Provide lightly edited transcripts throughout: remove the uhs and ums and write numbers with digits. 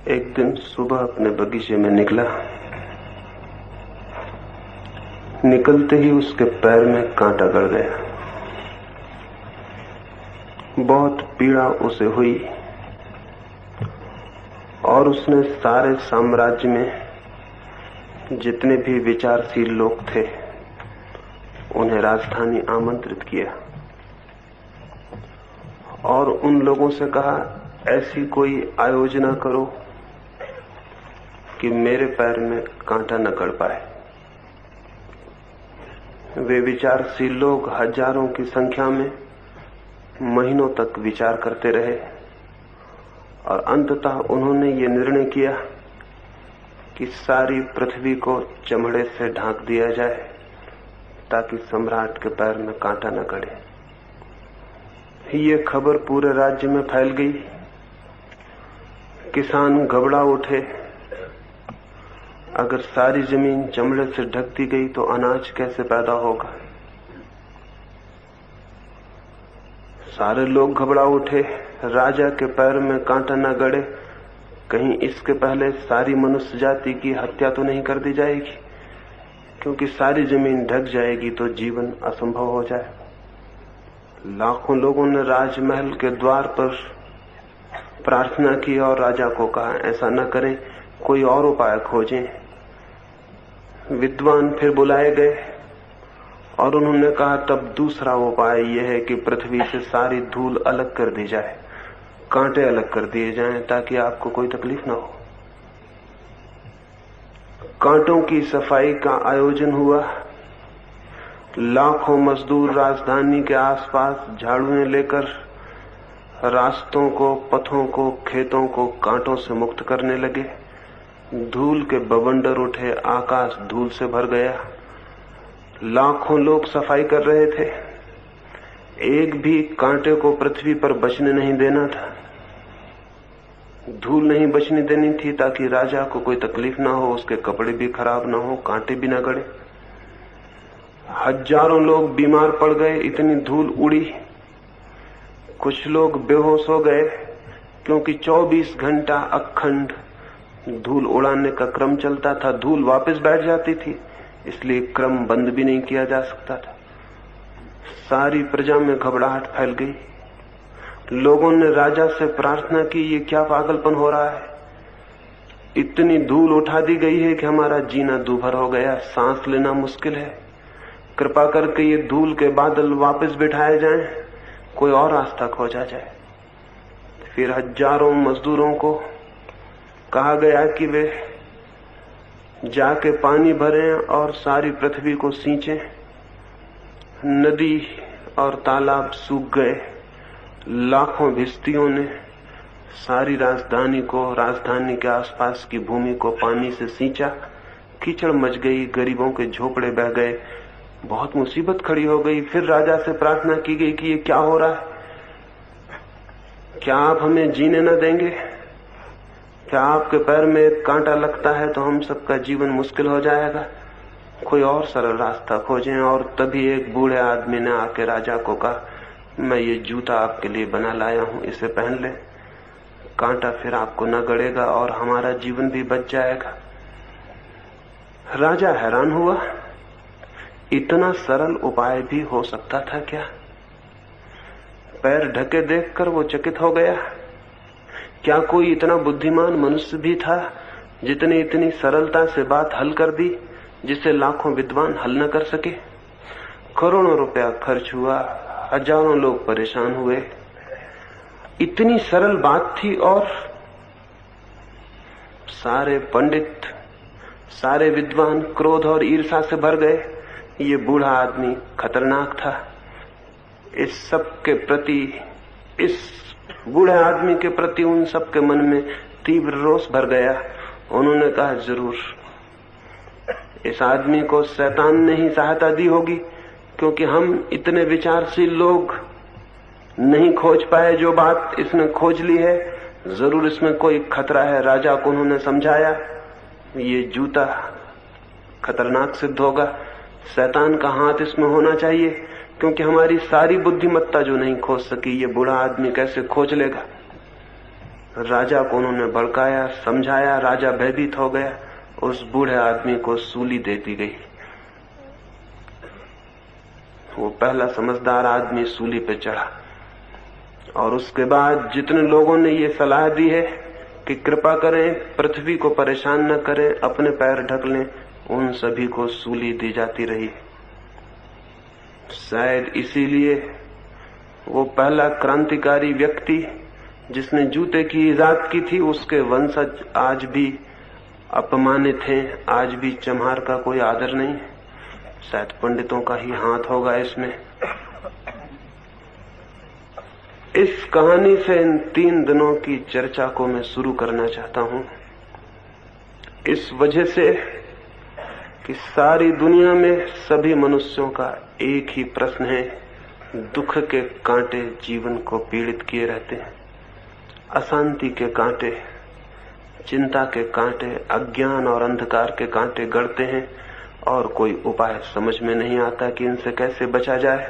एक दिन सुबह अपने बगीचे में निकला। निकलते ही उसके पैर में कांटा गड़ गया। बहुत पीड़ा उसे हुई और उसने सारे साम्राज्य में जितने भी विचारशील लोग थे उन्हें राजधानी आमंत्रित किया और उन लोगों से कहा, ऐसी कोई आयोजना करो कि मेरे पैर में कांटा न गड़ पाए। वे विचारशील लोग हजारों की संख्या में महीनों तक विचार करते रहे और अंततः उन्होंने ये निर्णय किया कि सारी पृथ्वी को चमड़े से ढांक दिया जाए ताकि सम्राट के पैर में कांटा न गड़े। ये खबर पूरे राज्य में फैल गई। किसान घबरा उठे। अगर सारी जमीन चमड़े से ढक दी गई तो अनाज कैसे पैदा होगा। सारे लोग घबरा उठे। राजा के पैर में कांटा न गड़े, कहीं इसके पहले सारी मनुष्य जाति की हत्या तो नहीं कर दी जाएगी, क्योंकि सारी जमीन ढक जाएगी तो जीवन असंभव हो जाए। लाखों लोगों ने राजमहल के द्वार पर प्रार्थना की और राजा को कहा, ऐसा न करें, कोई और उपाय खोजें। विद्वान फिर बुलाए गए और उन्होंने कहा, तब दूसरा उपाय यह है कि पृथ्वी से सारी धूल अलग कर दी जाए, कांटे अलग कर दिए जाएं ताकि आपको कोई तकलीफ ना हो। कांटों की सफाई का आयोजन हुआ। लाखों मजदूर राजधानी के आसपास झाड़ुएं लेकर रास्तों को, पथों को, खेतों को कांटों से मुक्त करने लगे। धूल के बवंडर उठे, आकाश धूल से भर गया। लाखों लोग सफाई कर रहे थे। एक भी कांटे को पृथ्वी पर बचने नहीं देना था। धूल नहीं बचने देनी थी ताकि राजा को कोई तकलीफ ना हो, उसके कपड़े भी खराब ना हो, कांटे भी ना गड़े। हजारों लोग बीमार पड़ गए, इतनी धूल उड़ी। कुछ लोग बेहोश हो गए क्योंकि 24 घंटा अखंड धूल उड़ाने का क्रम चलता था। धूल वापस बैठ जाती थी, इसलिए क्रम बंद भी नहीं किया जा सकता था। सारी प्रजा में घबराहट फैल गई। लोगों ने राजा से प्रार्थना की, ये क्या पागलपन हो रहा है। इतनी धूल उठा दी गई है कि हमारा जीना दूभर हो गया, सांस लेना मुश्किल है। कृपा करके ये धूल के बादल वापस बिठाए जाएं, कोई और रास्ता खोजा जाए। फिर हजारों मजदूरों को कहा गया कि वे जाके पानी भरें और सारी पृथ्वी को सींचें। नदी और तालाब सूख गए। लाखों भिश्तियों ने सारी राजधानी को, राजधानी के आसपास की भूमि को पानी से सींचा। कीचड़ मच गई, गरीबों के झोपड़े बह गए, बहुत मुसीबत खड़ी हो गई। फिर राजा से प्रार्थना की गई कि ये क्या हो रहा है, क्या आप हमें जीने न देंगे? क्या आपके पैर में एक कांटा लगता है तो हम सबका जीवन मुश्किल हो जाएगा? कोई और सरल रास्ता खोजें। और तभी एक बूढ़े आदमी ने आके राजा को कहा, मैं ये जूता आपके लिए बना लाया हूं, इसे पहन ले, कांटा फिर आपको न गड़ेगा और हमारा जीवन भी बच जाएगा। राजा हैरान हुआ, इतना सरल उपाय भी हो सकता था क्या? पैर ढके देखकर वो चकित हो गया। क्या कोई इतना बुद्धिमान मनुष्य भी था जितने इतनी सरलता से बात हल कर दी जिसे लाखों विद्वान हल न कर सके? करोड़ों रुपया खर्च हुआ, हजारों लोग परेशान हुए। इतनी सरल बात थी और सारे पंडित, सारे विद्वान क्रोध और ईर्ष्या से भर गए। ये बूढ़ा आदमी खतरनाक था। इस सब के प्रति, इस बूढ़े आदमी के प्रति उन सब के मन में तीव्र रोष भर गया। उन्होंने कहा, जरूर इस आदमी को शैतान ने ही सहायता दी होगी, क्योंकि हम इतने विचारशील लोग नहीं खोज पाए जो बात इसने खोज ली है। जरूर इसमें कोई खतरा है। राजा को उन्होंने समझाया, ये जूता खतरनाक सिद्ध होगा, शैतान का हाथ इसमें होना चाहिए, क्योंकि हमारी सारी बुद्धिमत्ता जो नहीं खोज सकी ये बूढ़ा आदमी कैसे खोज लेगा। राजा को उन्होंने भड़काया, समझाया, राजा भयभीत हो गया। उस बूढ़े आदमी को सूली दे दी गई। वो पहला समझदार आदमी सूली पे चढ़ा। और उसके बाद जितने लोगों ने ये सलाह दी है कि कृपा करें, पृथ्वी को परेशान न करें, अपने पैर ढक लें, उन सभी को सूली दी जाती रही। शायद इसीलिए वो पहला क्रांतिकारी व्यक्ति जिसने जूते की इजाद की थी, उसके वंशज आज भी अपमानित हैं, आज भी चम्हार का कोई आदर नहीं है। शायद पंडितों का ही हाथ होगा इसमें। इस कहानी से इन 3 दिनों की चर्चा को मैं शुरू करना चाहता हूं, इस वजह से कि सारी दुनिया में सभी मनुष्यों का एक ही प्रश्न है। दुख के कांटे जीवन को पीड़ित किए रहते हैं, अशांति के कांटे, चिंता के कांटे, अज्ञान और अंधकार के कांटे गड़ते हैं और कोई उपाय समझ में नहीं आता कि इनसे कैसे बचा जाए।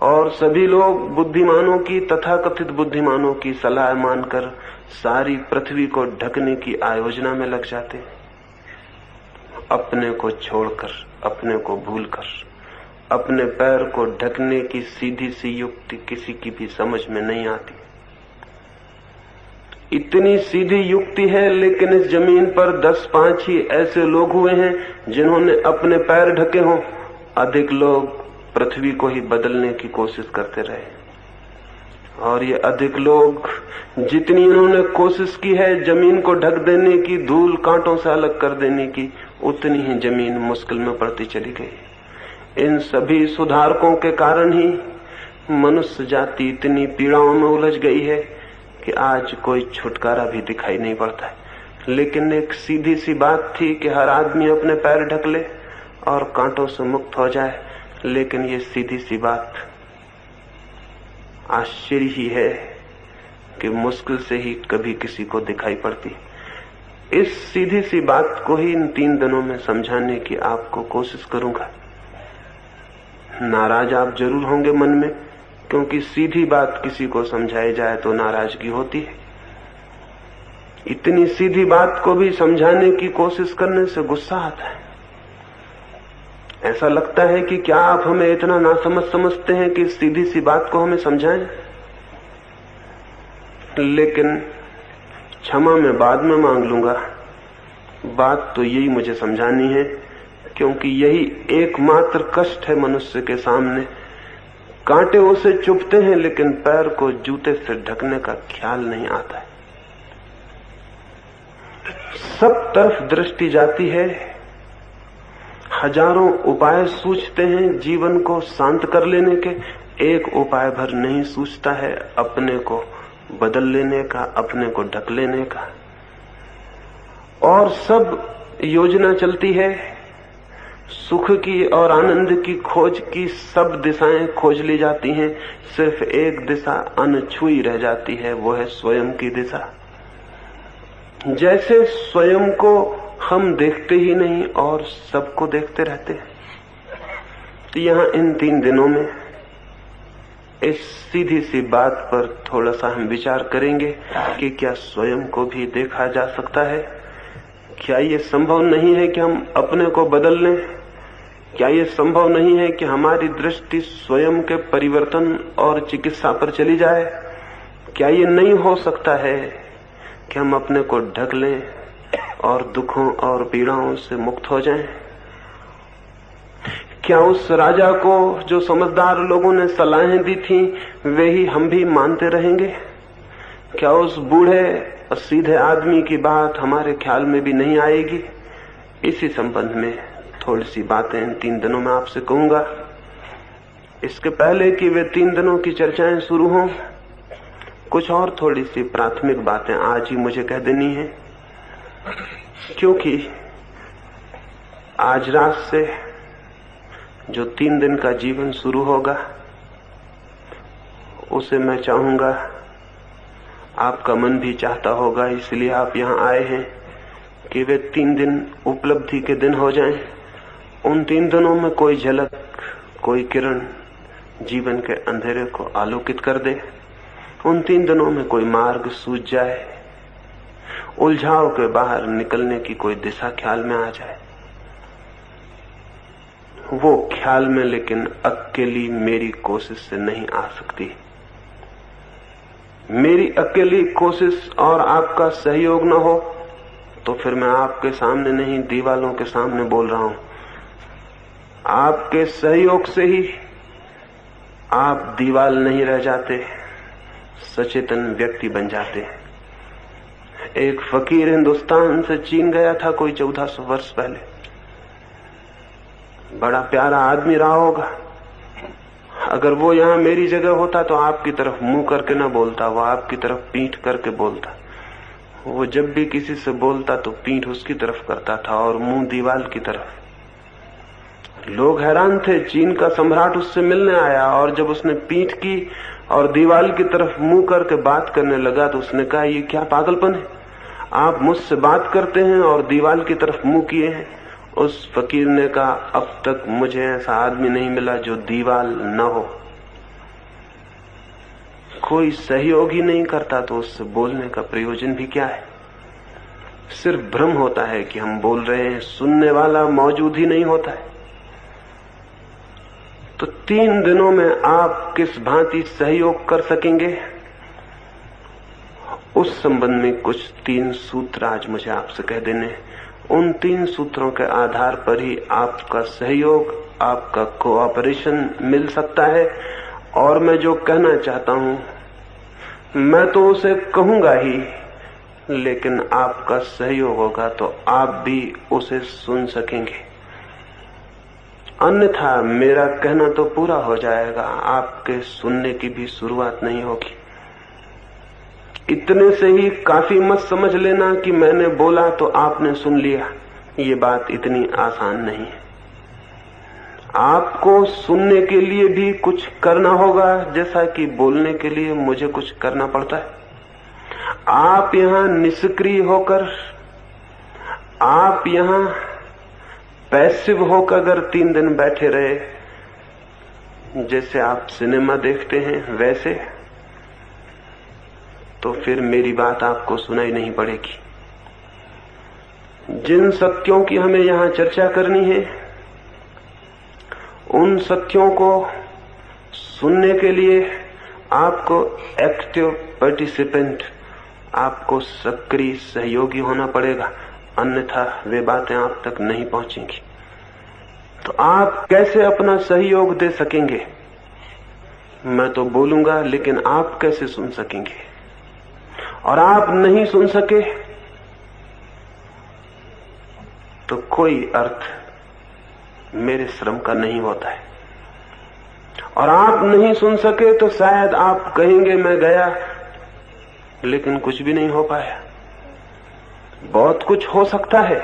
और सभी लोग बुद्धिमानों की, तथाकथित बुद्धिमानों की सलाह मानकर सारी पृथ्वी को ढकने की आयोजना में लग जाते हैं, अपने को छोड़कर, अपने को भूलकर। अपने पैर को ढकने की सीधी सी युक्ति किसी की भी समझ में नहीं आती। इतनी सीधी युक्ति है, लेकिन इस जमीन पर 10-5 ही ऐसे लोग हुए हैं जिन्होंने अपने पैर ढके हों। अधिक लोग पृथ्वी को ही बदलने की कोशिश करते रहे, और ये अधिक लोग, जितनी इन्होंने कोशिश की है जमीन को ढक देने की, धूल कांटों से अलग कर देने की, उतनी ही जमीन मुश्किल में पड़ती चली गई। इन सभी सुधारकों के कारण ही मनुष्य जाति इतनी पीड़ाओं में उलझ गई है कि आज कोई छुटकारा भी दिखाई नहीं पड़ता है। लेकिन एक सीधी सी बात थी कि हर आदमी अपने पैर ढक ले और कांटों से मुक्त हो जाए। लेकिन ये सीधी सी बात आश्चर्य ही है कि मुश्किल से ही कभी किसी को दिखाई पड़ती। इस सीधी सी बात को ही इन 3 दिनों में समझाने की आपको कोशिश करूंगा। नाराज आप जरूर होंगे मन में, क्योंकि सीधी बात किसी को समझाई जाए तो नाराजगी होती है। इतनी सीधी बात को भी समझाने की कोशिश करने से गुस्सा आता है। ऐसा लगता है कि क्या आप हमें इतना नासमझ समझते हैं कि सीधी सी बात को हमें समझाएं। लेकिन क्षमा मैं बाद में मांग लूंगा, बात तो यही मुझे समझानी है, क्योंकि यही एकमात्र कष्ट है मनुष्य के सामने। कांटे उसे चुभते हैं, लेकिन पैर को जूते से ढकने का ख्याल नहीं आता है। सब तरफ दृष्टि जाती है, हजारों उपाय सूझते हैं जीवन को शांत कर लेने के, एक उपाय भर नहीं सूझता है अपने को बदल लेने का, अपने को ढक लेने का। और सब योजना चलती है सुख की और आनंद की खोज की, सब दिशाएं खोज ली जाती हैं, सिर्फ एक दिशा अनछुई रह जाती है, वो है स्वयं की दिशा। जैसे स्वयं को हम देखते ही नहीं और सबको देखते रहते हैं। तो यहां इन 3 दिनों में इस सीधी सी बात पर थोड़ा सा हम विचार करेंगे कि क्या स्वयं को भी देखा जा सकता है। क्या ये संभव नहीं है कि हम अपने को बदल लें? क्या ये संभव नहीं है कि हमारी दृष्टि स्वयं के परिवर्तन और चिकित्सा पर चली जाए? क्या ये नहीं हो सकता है कि हम अपने को ढक लें और दुखों और पीड़ाओं से मुक्त हो जाएं? क्या उस राजा को जो समझदार लोगों ने सलाहें दी थी वे ही हम भी मानते रहेंगे? क्या उस बूढ़े और सीधे आदमी की बात हमारे ख्याल में भी नहीं आएगी? इसी संबंध में थोड़ी सी बातें इन 3 दिनों में आपसे कहूंगा। इसके पहले कि वे 3 दिनों की चर्चाएं शुरू हों, कुछ और थोड़ी सी प्राथमिक बातें आज ही मुझे कह देनी है, क्योंकि आज रात से जो 3 दिन का जीवन शुरू होगा उसे मैं चाहूंगा, आपका मन भी चाहता होगा, इसलिए आप यहां आए हैं कि वे 3 दिन उपलब्धि के दिन हो जाएं। उन 3 दिनों में कोई झलक, कोई किरण जीवन के अंधेरे को आलोकित कर दे। उन 3 दिनों में कोई मार्ग सूझ जाए, उलझाव के बाहर निकलने की कोई दिशा ख्याल में आ जाए, वो ख्याल में लेकिन अकेली मेरी कोशिश से नहीं आ सकती। मेरी अकेली कोशिश और आपका सहयोग न हो तो फिर मैं आपके सामने नहीं, दीवालों के सामने बोल रहा हूं। आपके सहयोग से ही आप दीवाल नहीं रह जाते, सचेतन व्यक्ति बन जाते। एक फकीर हिंदुस्तान से चीन गया था कोई 1400 वर्ष पहले। बड़ा प्यारा आदमी रहा होगा। अगर वो यहां मेरी जगह होता तो आपकी तरफ मुंह करके ना बोलता, वो आपकी तरफ पीठ करके बोलता। वो जब भी किसी से बोलता तो पीठ उसकी तरफ करता था और मुंह दीवाल की तरफ। लोग हैरान थे। चीन का सम्राट उससे मिलने आया और जब उसने पीठ की और दीवाल की तरफ मुंह करके बात करने लगा तो उसने कहा, ये क्या पागलपन है, आप मुझसे बात करते हैं और दीवाल की तरफ मुंह किए हैं। उस फकीर ने कहा, अब तक मुझे ऐसा आदमी नहीं मिला जो दीवाल न हो। कोई सहयोग ही नहीं करता तो उससे बोलने का प्रयोजन भी क्या है। सिर्फ भ्रम होता है कि हम बोल रहे हैं, सुनने वाला मौजूद ही नहीं होता है। तो 3 दिनों में आप किस भांति सहयोग कर सकेंगे, उस संबंध में कुछ 3 सूत्र आज मुझे आपसे कह देने हैं। उन 3 सूत्रों के आधार पर ही आपका सहयोग, आपका कोऑपरेशन मिल सकता है। और मैं जो कहना चाहता हूं मैं तो उसे कहूंगा ही, लेकिन आपका सहयोग होगा तो आप भी उसे सुन सकेंगे। अन्यथा मेरा कहना तो पूरा हो जाएगा, आपके सुनने की भी शुरुआत नहीं होगी। इतने से ही काफी मत समझ लेना कि मैंने बोला तो आपने सुन लिया। ये बात इतनी आसान नहीं है। आपको सुनने के लिए भी कुछ करना होगा, जैसा कि बोलने के लिए मुझे कुछ करना पड़ता है। आप यहां निष्क्रिय होकर, आप यहां पैसिव होकर अगर 3 दिन बैठे रहे, जैसे आप सिनेमा देखते हैं वैसे, तो फिर मेरी बात आपको सुनाई नहीं पड़ेगी। जिन सत्यों की हमें यहां चर्चा करनी है, उन सत्यों को सुनने के लिए आपको एक्टिव पार्टिसिपेंट, आपको सक्रिय सहयोगी होना पड़ेगा, अन्यथा वे बातें आप तक नहीं पहुंचेंगी। तो आप कैसे अपना सहयोग दे सकेंगे? मैं तो बोलूंगा, लेकिन आप कैसे सुन सकेंगे? और आप नहीं सुन सके तो कोई अर्थ मेरे श्रम का नहीं होता है। और आप नहीं सुन सके तो शायद आप कहेंगे मैं गया, लेकिन कुछ भी नहीं हो पाया। बहुत कुछ हो सकता है,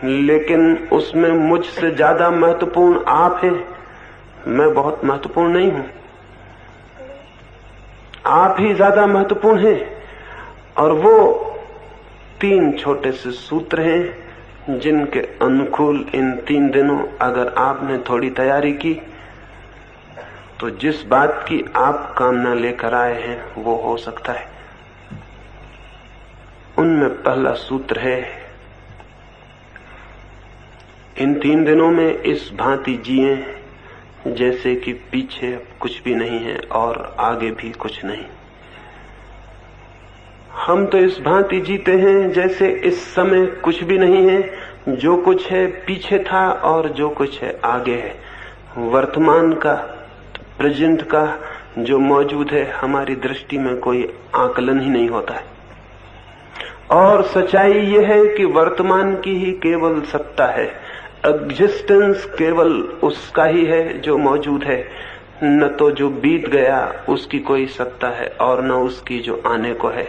लेकिन उसमें मुझसे ज्यादा महत्वपूर्ण आप हैं। मैं बहुत महत्वपूर्ण नहीं हूं, आप ही ज्यादा महत्वपूर्ण हैं। और वो 3 छोटे से सूत्र हैं जिनके अनुकूल इन 3 दिनों अगर आपने थोड़ी तैयारी की तो जिस बात की आप कामना लेकर आए हैं वो हो सकता है। उनमें पहला सूत्र है, इन 3 दिनों में इस भांति जिए जैसे कि पीछे कुछ भी नहीं है और आगे भी कुछ नहीं। हम तो इस भांति जीते हैं जैसे इस समय कुछ भी नहीं है, जो कुछ है पीछे था और जो कुछ है आगे है। वर्तमान का, प्रेजेंट का जो मौजूद है, हमारी दृष्टि में कोई आकलन ही नहीं होता है। और सच्चाई यह है कि वर्तमान की ही केवल सत्ता है। एग्जिस्टेंस केवल उसका ही है जो मौजूद है, न तो जो बीत गया उसकी कोई सत्ता है और न उसकी जो आने को है।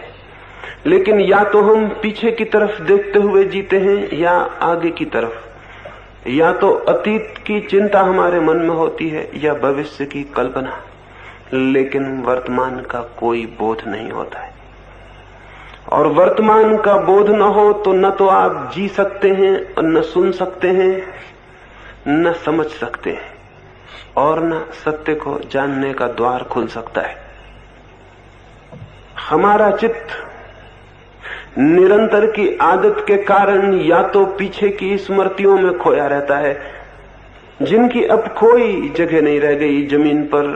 लेकिन या तो हम पीछे की तरफ देखते हुए जीते हैं या आगे की तरफ। या तो अतीत की चिंता हमारे मन में होती है या भविष्य की कल्पना, लेकिन वर्तमान का कोई बोध नहीं होता है। और वर्तमान का बोध न हो तो न तो आप जी सकते हैं, न सुन सकते हैं, न समझ सकते हैं, और न सत्य को जानने का द्वार खुल सकता है। हमारा चित्त निरंतर की आदत के कारण या तो पीछे की स्मृतियों में खोया रहता है, जिनकी अब कोई जगह नहीं रह गई जमीन पर,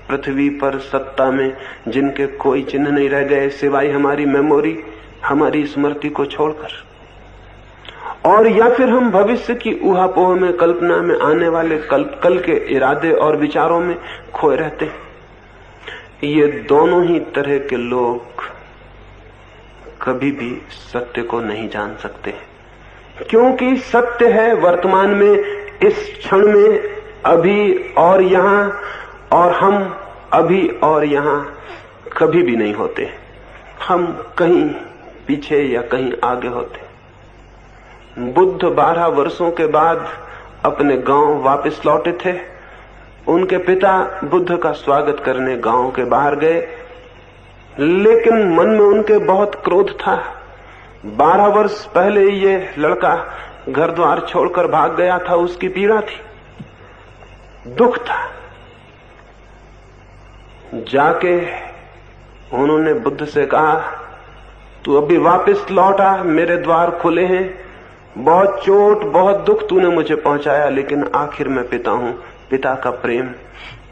पृथ्वी पर, सत्ता में, जिनके कोई चिन्ह नहीं रह गए सिवाय हमारी मेमोरी, हमारी स्मृति को छोड़कर। और या फिर हम भविष्य की ऊहापोह में, कल्पना में, आने वाले कल के इरादे और विचारों में खोए रहते हैं। ये दोनों ही तरह के लोग कभी भी सत्य को नहीं जान सकते, क्योंकि सत्य है वर्तमान में, इस क्षण में, अभी और यहां, और हम अभी और यहां कभी भी नहीं होते। हम कहीं पीछे या कहीं आगे होते। बुद्ध 12 वर्षों के बाद अपने गांव वापस लौटे थे। उनके पिता बुद्ध का स्वागत करने गांव के बाहर गए, लेकिन मन में उनके बहुत क्रोध था। 12 वर्ष पहले ये लड़का घर द्वार छोड़कर भाग गया था, उसकी पीड़ा थी, दुख था। जाके उन्होंने बुद्ध से कहा, तू अभी वापस लौटा, मेरे द्वार खुले हैं, बहुत चोट, बहुत दुख तूने मुझे पहुंचाया, लेकिन आखिर मैं पिता हूं, पिता का प्रेम,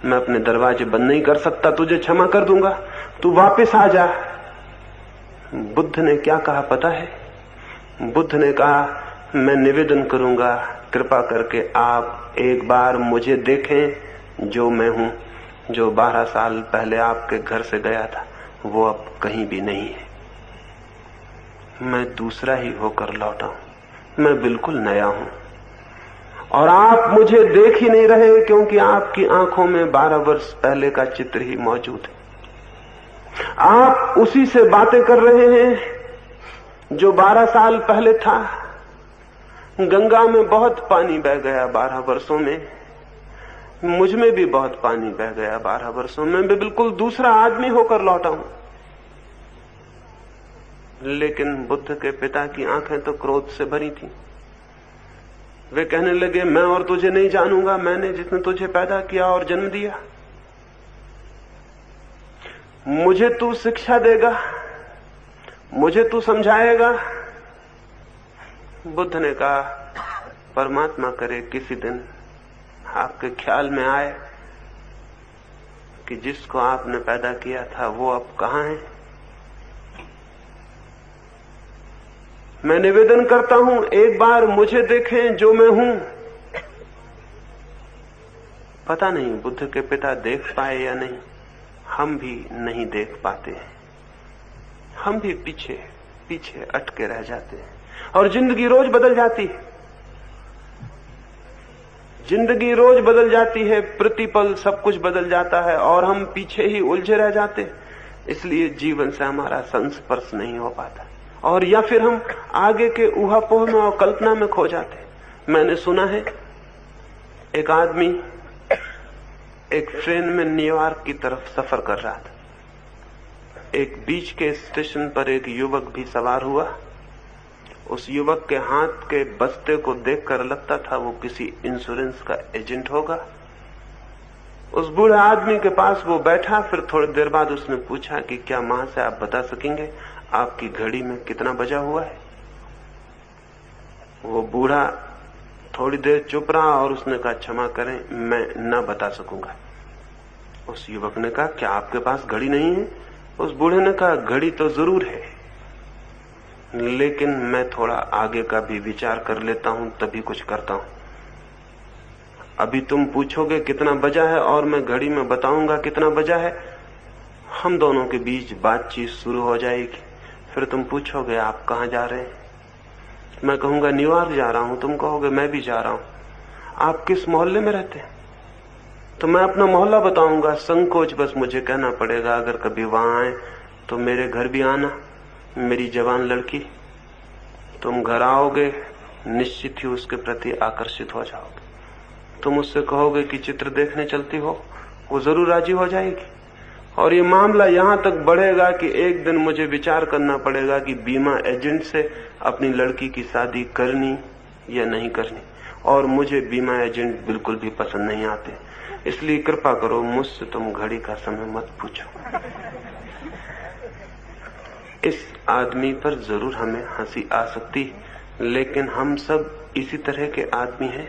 मैं अपने दरवाजे बंद नहीं कर सकता, तुझे क्षमा कर दूंगा, तू वापस आ जा। बुद्ध ने क्या कहा पता है? बुद्ध ने कहा, मैं निवेदन करूंगा, कृपा करके आप एक बार मुझे देखें जो मैं हूं, जो 12 साल पहले आपके घर से गया था, वो अब कहीं भी नहीं है। मैं दूसरा ही होकर लौटा हूं, मैं बिल्कुल नया हूं, और आप मुझे देख ही नहीं रहे, क्योंकि आपकी आंखों में 12 वर्ष पहले का चित्र ही मौजूद है। आप उसी से बातें कर रहे हैं जो 12 साल पहले था। गंगा में बहुत पानी बह गया 12 वर्षों में, मुझ में भी बहुत पानी बह गया 12 वर्षों में, मैं बिल्कुल दूसरा आदमी होकर लौटा हूं। लेकिन बुद्ध के पिता की आंखें तो क्रोध से भरी थी। वे कहने लगे, मैं और तुझे नहीं जानूंगा, मैंने जिसने तुझे पैदा किया और जन्म दिया, मुझे तू शिक्षा देगा, मुझे तू समझाएगा। बुद्ध ने कहा, परमात्मा करे किसी दिन आपके ख्याल में आए कि जिसको आपने पैदा किया था वो अब कहां है। मैं निवेदन करता हूं, एक बार मुझे देखें जो मैं हूं। पता नहीं बुद्ध के पिता देख पाए या नहीं, हम भी नहीं देख पाते हैं, हम भी पीछे पीछे अटके रह जाते हैं। और जिंदगी रोज बदल जाती है, जिंदगी रोज बदल जाती है, प्रतिपल सब कुछ बदल जाता है, और हम पीछे ही उलझे रह जाते हैं। इसलिए जीवन से हमारा संस्पर्श नहीं हो पाता, और या फिर हम आगे के ऊहापोह में और कल्पना में खो जाते। मैंने सुना है एक आदमी एक ट्रेन में न्यूयॉर्क की तरफ सफर कर रहा था। एक बीच के स्टेशन पर एक युवक भी सवार हुआ। उस युवक के हाथ के बस्ते को देखकर लगता था वो किसी इंश्योरेंस का एजेंट होगा। उस बूढ़े आदमी के पास वो बैठा। फिर थोड़ी देर बाद उसने पूछा कि क्या मां से आप बता सकेंगे आपकी घड़ी में कितना बजा हुआ है? वो बूढ़ा थोड़ी देर चुप रहा और उसने कहा, क्षमा करें, मैं न बता सकूंगा। उस युवक ने कहा, क्या आपके पास घड़ी नहीं है? उस बूढ़े ने कहा, घड़ी तो जरूर है, लेकिन मैं थोड़ा आगे का भी विचार कर लेता हूं, तभी कुछ करता हूं। अभी तुम पूछोगे कितना बजा है और मैं घड़ी में बताऊंगा कितना बजा है, हम दोनों के बीच बातचीत शुरू हो जाएगी। फिर तुम पूछोगे आप कहां जा रहे हैं? मैं कहूंगा न्यूयॉर्क जा रहा हूं, तुम कहोगे मैं भी जा रहा हूं। आप किस मोहल्ले में रहते हैं? तो मैं अपना मोहल्ला बताऊंगा। संकोच बस मुझे कहना पड़ेगा, अगर कभी वहां आए तो मेरे घर भी आना, मेरी जवान लड़की। तुम घर आओगे, निश्चित ही उसके प्रति आकर्षित हो जाओगे। तुम उससे कहोगे कि चित्र देखने चलती हो, वो जरूर राजी हो जाएगी। और ये मामला यहां तक बढ़ेगा कि एक दिन मुझे विचार करना पड़ेगा कि बीमा एजेंट से अपनी लड़की की शादी करनी या नहीं करनी, और मुझे बीमा एजेंट बिल्कुल भी पसंद नहीं आते। इसलिए कृपा करो मुझसे तुम घड़ी का समय मत पूछो। इस आदमी पर जरूर हमें हंसी आ सकती, लेकिन हम सब इसी तरह के आदमी हैं।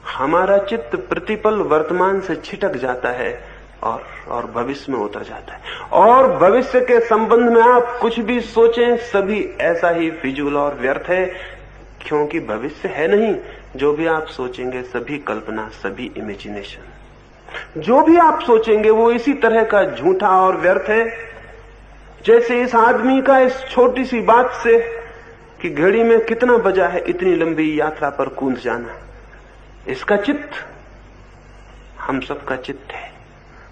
हमारा चित्त प्रतिपल वर्तमान से छिटक जाता है और भविष्य में उतर जाता है, और भविष्य के संबंध में आप कुछ भी सोचें सभी ऐसा ही फिजूल और व्यर्थ है, क्योंकि भविष्य है नहीं। जो भी आप सोचेंगे सभी कल्पना, सभी इमेजिनेशन। जो भी आप सोचेंगे वो इसी तरह का झूठा और व्यर्थ है, जैसे इस आदमी का इस छोटी सी बात से कि घड़ी में कितना बजा है इतनी लंबी यात्रा पर कूद जाना। इसका चित्त हम सब का चित्त है।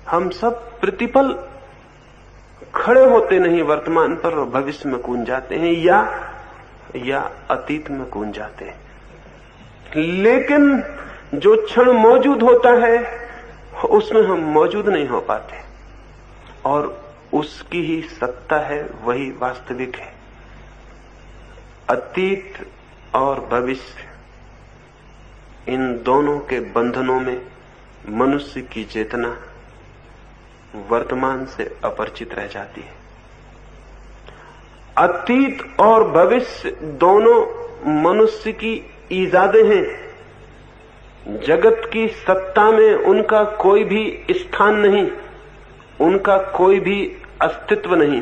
हम सब प्रतिपल खड़े होते नहीं वर्तमान पर और भविष्य में कूद जाते हैं या अतीत में कूद जाते हैं। लेकिन जो क्षण मौजूद होता है उसमें हम मौजूद नहीं हो पाते, और उसकी ही सत्ता है, वही वास्तविक है। अतीत और भविष्य, इन दोनों के बंधनों में मनुष्य की चेतना वर्तमान से अपरिचित रह जाती है। अतीत और भविष्य दोनों मनुष्य की ईजादें हैं। जगत की सत्ता में उनका कोई भी स्थान नहीं, उनका कोई भी अस्तित्व नहीं।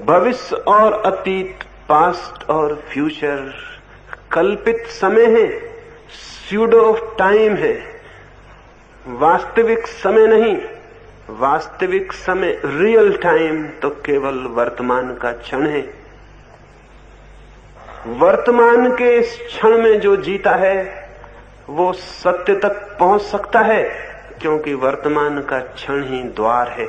भविष्य और अतीत, पास्ट और फ्यूचर कल्पित समय है, स्यूडो टाइम है, वास्तविक समय नहीं। वास्तविक समय, रियल टाइम तो केवल वर्तमान का क्षण है। वर्तमान के इस क्षण में जो जीता है वो सत्य तक पहुंच सकता है, क्योंकि वर्तमान का क्षण ही द्वार है।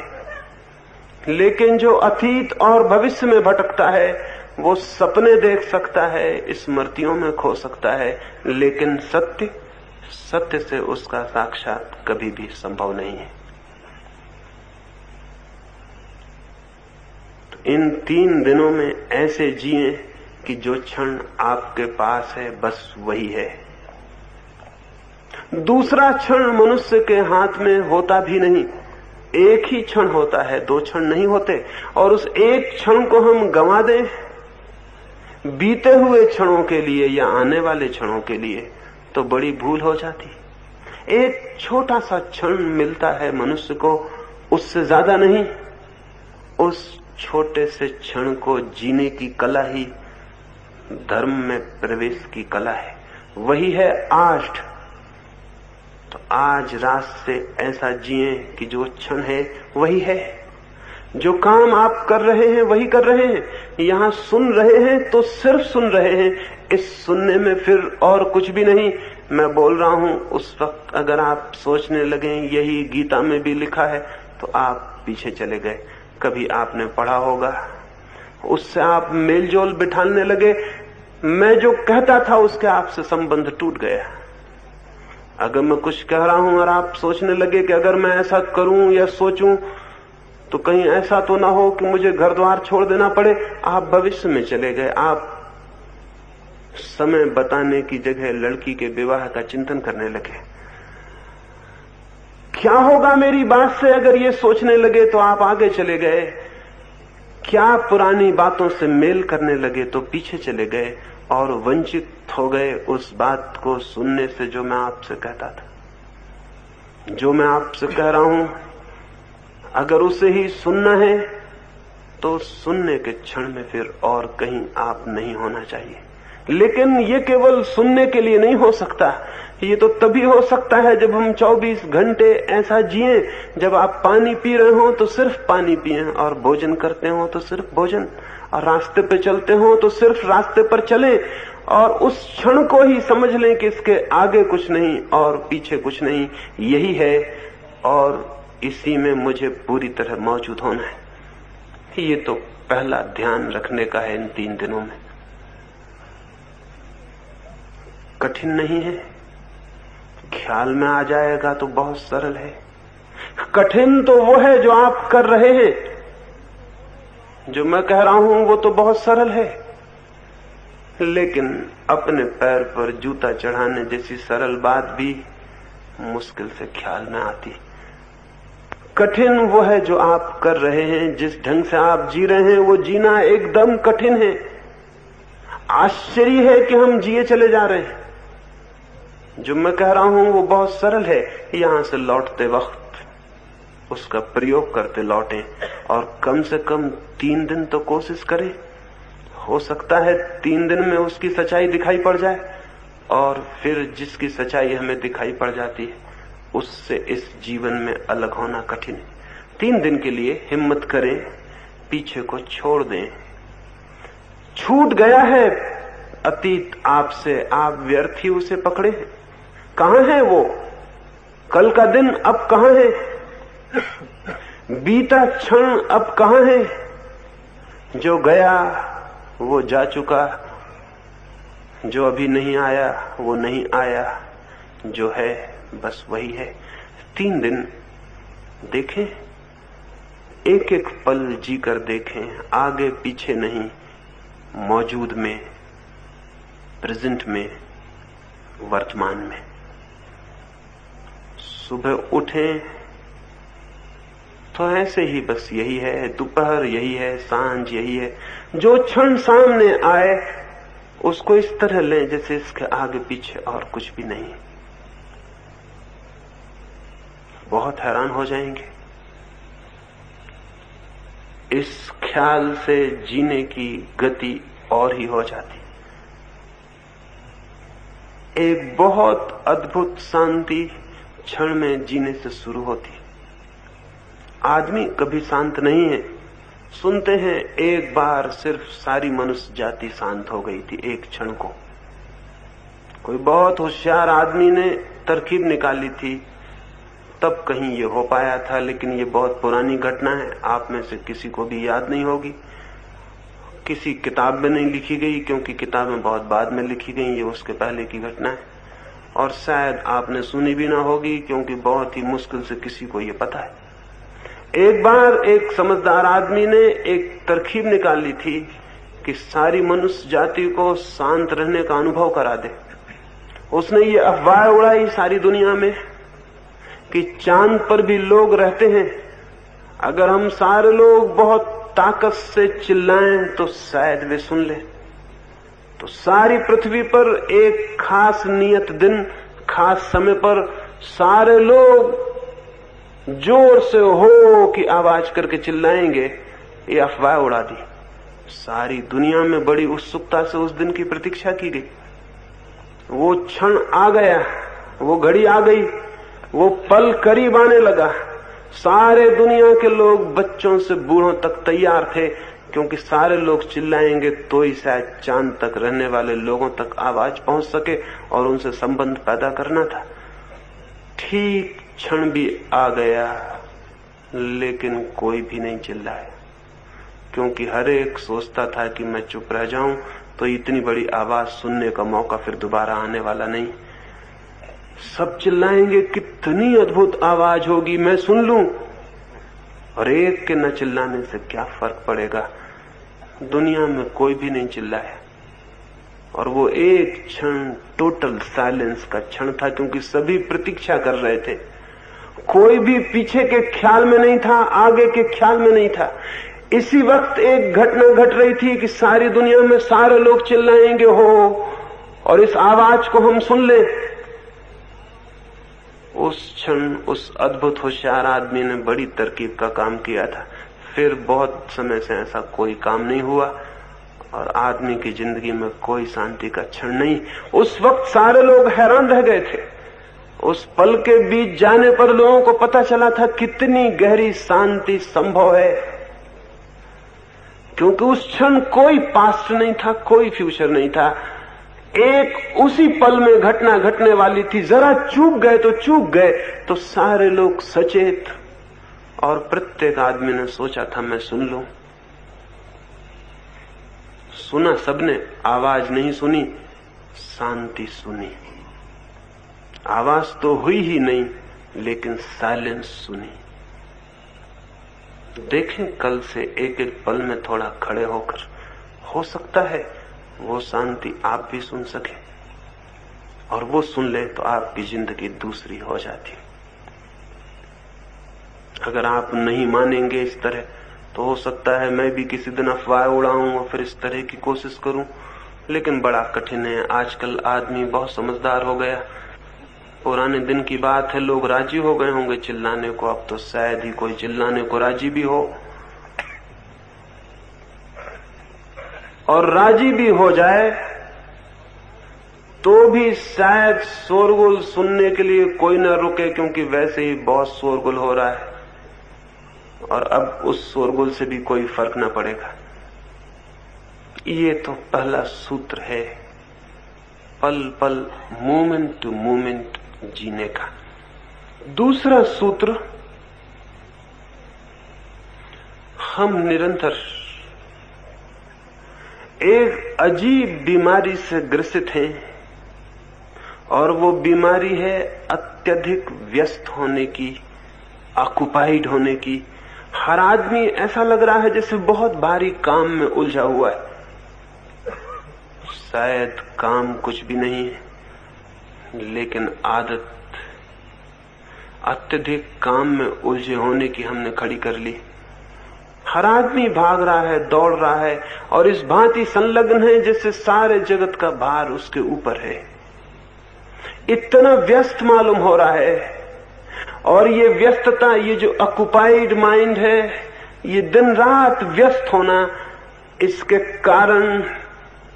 लेकिन जो अतीत और भविष्य में भटकता है वो सपने देख सकता है, स्मृतियों में खो सकता है, लेकिन सत्य से उसका साक्षात कभी भी संभव नहीं है। तो इन 3 दिनों में ऐसे जिए कि जो क्षण आपके पास है बस वही है। दूसरा क्षण मनुष्य के हाथ में होता भी नहीं। एक ही क्षण होता है, 2 क्षण नहीं होते। और उस एक क्षण को हम गंवा दें बीते हुए क्षणों के लिए या आने वाले क्षणों के लिए, तो बड़ी भूल हो जाती। एक छोटा सा क्षण मिलता है मनुष्य को, उससे ज्यादा नहीं। उस छोटे से क्षण को जीने की कला ही धर्म में प्रवेश की कला है। वही है आज। तो आज रात से ऐसा जिए कि जो क्षण है वही है। जो काम आप कर रहे हैं वही कर रहे हैं। यहां सुन रहे हैं तो सिर्फ सुन रहे हैं, इस सुनने में फिर और कुछ भी नहीं। मैं बोल रहा हूं, उस वक्त अगर आप सोचने लगे यही गीता में भी लिखा है, तो आप पीछे चले गए। कभी आपने पढ़ा होगा, उससे आप मेलजोल बिठाने लगे, मैं जो कहता था उसके आपसे संबंध टूट गया। अगर मैं कुछ कह रहा हूं और आप सोचने लगे कि अगर मैं ऐसा करूं या सोचूं तो कहीं ऐसा तो ना हो कि मुझे घर द्वार छोड़ देना पड़े, आप भविष्य में चले गए। आप समय बताने की जगह लड़की के विवाह का चिंतन करने लगे। क्या होगा मेरी बात से अगर ये सोचने लगे तो आप आगे चले गए। क्या पुरानी बातों से मेल करने लगे तो पीछे चले गए और वंचित हो गए उस बात को सुनने से जो मैं आपसे कहता था। जो मैं आपसे कह रहा हूं, अगर उसे ही सुनना है तो सुनने के क्षण में फिर और कहीं आप नहीं होना चाहिए। लेकिन ये केवल सुनने के लिए नहीं हो सकता। ये तो तभी हो सकता है जब हम 24 घंटे ऐसा जिए, जब आप पानी पी रहे हो तो सिर्फ पानी पिए, और भोजन करते हो तो सिर्फ भोजन, और रास्ते पे चलते हो तो सिर्फ रास्ते पर चलें, और उस क्षण को ही समझ लें कि इसके आगे कुछ नहीं और पीछे कुछ नहीं, यही है और इसी में मुझे पूरी तरह मौजूद होना है। ये तो पहला ध्यान रखने का है इन 3 दिनों में। कठिन नहीं है, ख्याल में आ जाएगा तो बहुत सरल है। कठिन तो वो है जो आप कर रहे हैं। जो मैं कह रहा हूं वो तो बहुत सरल है, लेकिन अपने पैर पर जूता चढ़ाने जैसी सरल बात भी मुश्किल से ख्याल में आती। कठिन वो है जो आप कर रहे हैं, जिस ढंग से आप जी रहे हैं वो जीना एकदम कठिन है। आश्चर्य है कि हम जिए चले जा रहे हैं। जो मैं कह रहा हूं वो बहुत सरल है। यहां से लौटते वक्त उसका प्रयोग करते लौटें और कम से कम 3 दिन तो कोशिश करें। हो सकता है 3 दिन में उसकी सच्चाई दिखाई पड़ जाए, और फिर जिसकी सच्चाई हमें दिखाई पड़ जाती है उससे इस जीवन में अलग होना कठिन है। 3 दिन के लिए हिम्मत करें, पीछे को छोड़ दें। छूट गया है अतीत आपसे, आप व्यर्थ ही उसे पकड़े हैं। कहां है वो? कल का दिन अब कहां है? बीता क्षण अब कहां है? जो गया वो जा चुका, जो अभी नहीं आया वो नहीं आया, जो है बस वही है। 3 दिन देखें, एक एक पल जीकर देखें, आगे पीछे नहीं, मौजूद में, प्रेजेंट में, वर्तमान में। सुबह उठें तो ऐसे ही बस यही है, दोपहर यही है, सांझ यही है। जो क्षण सामने आए उसको इस तरह लें जैसे इसके आगे पीछे और कुछ भी नहीं। बहुत हैरान हो जाएंगे। इस ख्याल से जीने की गति और ही हो जाती। एक बहुत अद्भुत शांति क्षण में जीने से शुरू होती। आदमी कभी शांत नहीं है। सुनते हैं एक बार सिर्फ सारी मनुष्य जाति शांत हो गई थी एक क्षण को। कोई बहुत होशियार आदमी ने तरकीब निकाली थी, तब कहीं ये हो पाया था, लेकिन ये बहुत पुरानी घटना है, आप में से किसी को भी याद नहीं होगी। किसी किताब में नहीं लिखी गई, क्योंकि किताबें बहुत बाद में लिखी गई, ये उसके पहले की घटना है। और शायद आपने सुनी भी ना होगी, क्योंकि बहुत ही मुश्किल से किसी को ये पता है। एक बार एक समझदार आदमी ने एक तरकीब निकाली थी कि सारी मनुष्य जाति को शांत रहने का अनुभव करा दे। उसने ये अफवाह उड़ाई सारी दुनिया में कि चांद पर भी लोग रहते हैं, अगर हम सारे लोग बहुत ताकत से चिल्लाएं तो शायद वे सुन लें। तो सारी पृथ्वी पर एक खास नियत दिन, खास समय पर सारे लोग जोर से हो की आवाज करके चिल्लाएंगे। ये अफवाह उड़ा दी। सारी दुनिया में बड़ी उत्सुकता से उस दिन की प्रतीक्षा की गई। वो क्षण आ गया, वो घड़ी आ गई, वो पल करीब आने लगा। सारे दुनिया के लोग, बच्चों से बूढ़ों तक तैयार थे, क्योंकि सारे लोग चिल्लाएंगे तो ही शायद चांद तक रहने वाले लोगों तक आवाज पहुंच सके और उनसे संबंध पैदा करना था। ठीक क्षण भी आ गया, लेकिन कोई भी नहीं चिल्लाया, क्योंकि हर एक सोचता था कि मैं चुप रह जाऊं तो इतनी बड़ी आवाज सुनने का मौका फिर दोबारा आने वाला नहीं। सब चिल्लाएंगे, कितनी अद्भुत आवाज होगी, मैं सुन लूं। और एक के न चिल्लाने से क्या फर्क पड़ेगा। दुनिया में कोई भी नहीं चिल्लाया, और वो एक क्षण टोटल साइलेंस का क्षण था, क्योंकि सभी प्रतीक्षा कर रहे थे। कोई भी पीछे के ख्याल में नहीं था, आगे के ख्याल में नहीं था। इसी वक्त एक घटना घट रही थी कि सारी दुनिया में सारे लोग चिल्लाएंगे हो, और इस आवाज को हम सुन ले। उस क्षण उस अद्भुत होशियार आदमी ने बड़ी तरकीब का काम किया था। फिर बहुत समय से ऐसा कोई काम नहीं हुआ, और आदमी की जिंदगी में कोई शांति का क्षण नहीं। उस वक्त सारे लोग हैरान रह गए थे। उस पल के बीच जाने पर लोगों को पता चला था कितनी गहरी शांति संभव है, क्योंकि उस क्षण कोई पास्ट नहीं था, कोई फ्यूचर नहीं था। एक उसी पल में घटना घटने वाली थी। जरा चूक गए तो चूक गए, तो सारे लोग सचेत, और प्रत्येक आदमी ने सोचा था मैं सुन लूं। सुना सबने, आवाज नहीं सुनी, शांति सुनी। आवाज तो हुई ही नहीं, लेकिन साइलेंस सुनी। देखें कल से एक एक पल में थोड़ा खड़े होकर, हो सकता है वो शांति आप भी सुन सके, और वो सुन ले तो आपकी जिंदगी दूसरी हो जाती। अगर आप नहीं मानेंगे इस तरह, तो हो सकता है मैं भी किसी दिन अफवाह उड़ाऊं और फिर इस तरह की कोशिश करूं, लेकिन बड़ा कठिन है। आजकल आदमी बहुत समझदार हो गया। पुराने दिन की बात है, लोग राजी हो गए होंगे चिल्लाने को, अब तो शायद ही कोई चिल्लाने को राजी भी हो। और राजी भी हो जाए तो भी शायद शोरगुल सुनने के लिए कोई न रुके, क्योंकि वैसे ही बहुत शोरगुल हो रहा है और अब उस शोरगुल से भी कोई फर्क न पड़ेगा। ये तो पहला सूत्र है, पल पल मोमेंट टू मोमेंट जीने का। दूसरा सूत्र, हम निरंतर एक अजीब बीमारी से ग्रसित हैं और वो बीमारी है अत्यधिक व्यस्त होने की, ऑक्युपाइड होने की। हर आदमी ऐसा लग रहा है जैसे बहुत भारी काम में उलझा हुआ है। शायद काम कुछ भी नहीं है, लेकिन आदत अत्यधिक काम में उलझे होने की हमने खड़ी कर ली। हर आदमी भाग रहा है, दौड़ रहा है और इस भांति संलग्न है जैसे सारे जगत का भार उसके ऊपर है। इतना व्यस्त मालूम हो रहा है। और ये व्यस्तता, ये जो ऑक्युपाइड माइंड है, ये दिन रात व्यस्त होना, इसके कारण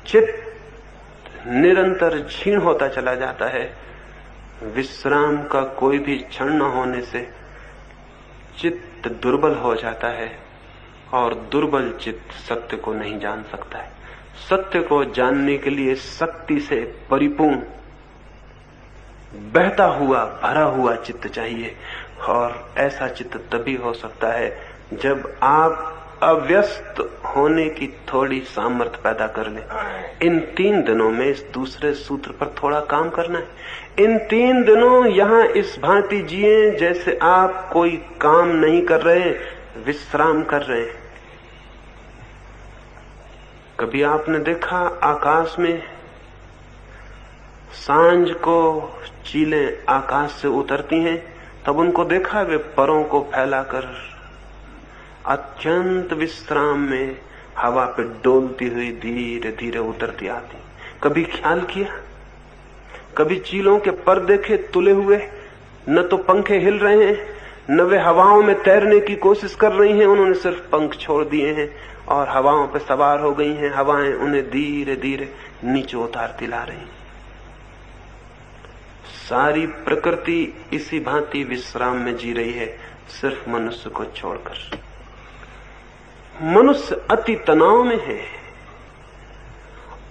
चित्त निरंतर क्षीण होता चला जाता है। विश्राम का कोई भी क्षण न होने से चित्त दुर्बल हो जाता है और दुर्बल चित्त सत्य को नहीं जान सकता है। सत्य को जानने के लिए शक्ति से परिपूर्ण, बहता हुआ, भरा हुआ चित्त चाहिए। और ऐसा चित्त तभी हो सकता है जब आप अव्यस्त होने की थोड़ी सामर्थ्य पैदा कर ले। इन 3 दिनों में इस दूसरे सूत्र पर थोड़ा काम करना है। इन 3 दिनों यहां इस भांति जिए जैसे आप कोई काम नहीं कर रहे, विश्राम कर रहे हैं। कभी आपने देखा आकाश में सांझ को चीलें आकाश से उतरती हैं, तब उनको देखा वे परों को फैलाकर अत्यंत विश्राम में हवा पे डोलती हुई धीरे धीरे उतरती आती। कभी ख्याल किया? कभी चीलों के पर देखे तुले हुए? न तो पंखे हिल रहे हैं, न वे हवाओं में तैरने की कोशिश कर रही हैं, उन्होंने सिर्फ पंख छोड़ दिए हैं और हवाओं पे सवार हो गई हैं। हवाएं उन्हें धीरे धीरे नीचे उतारती ला रही हैं। सारी प्रकृति इसी भांति विश्राम में जी रही है, सिर्फ मनुष्य को छोड़कर। मनुष्य अति तनाव में है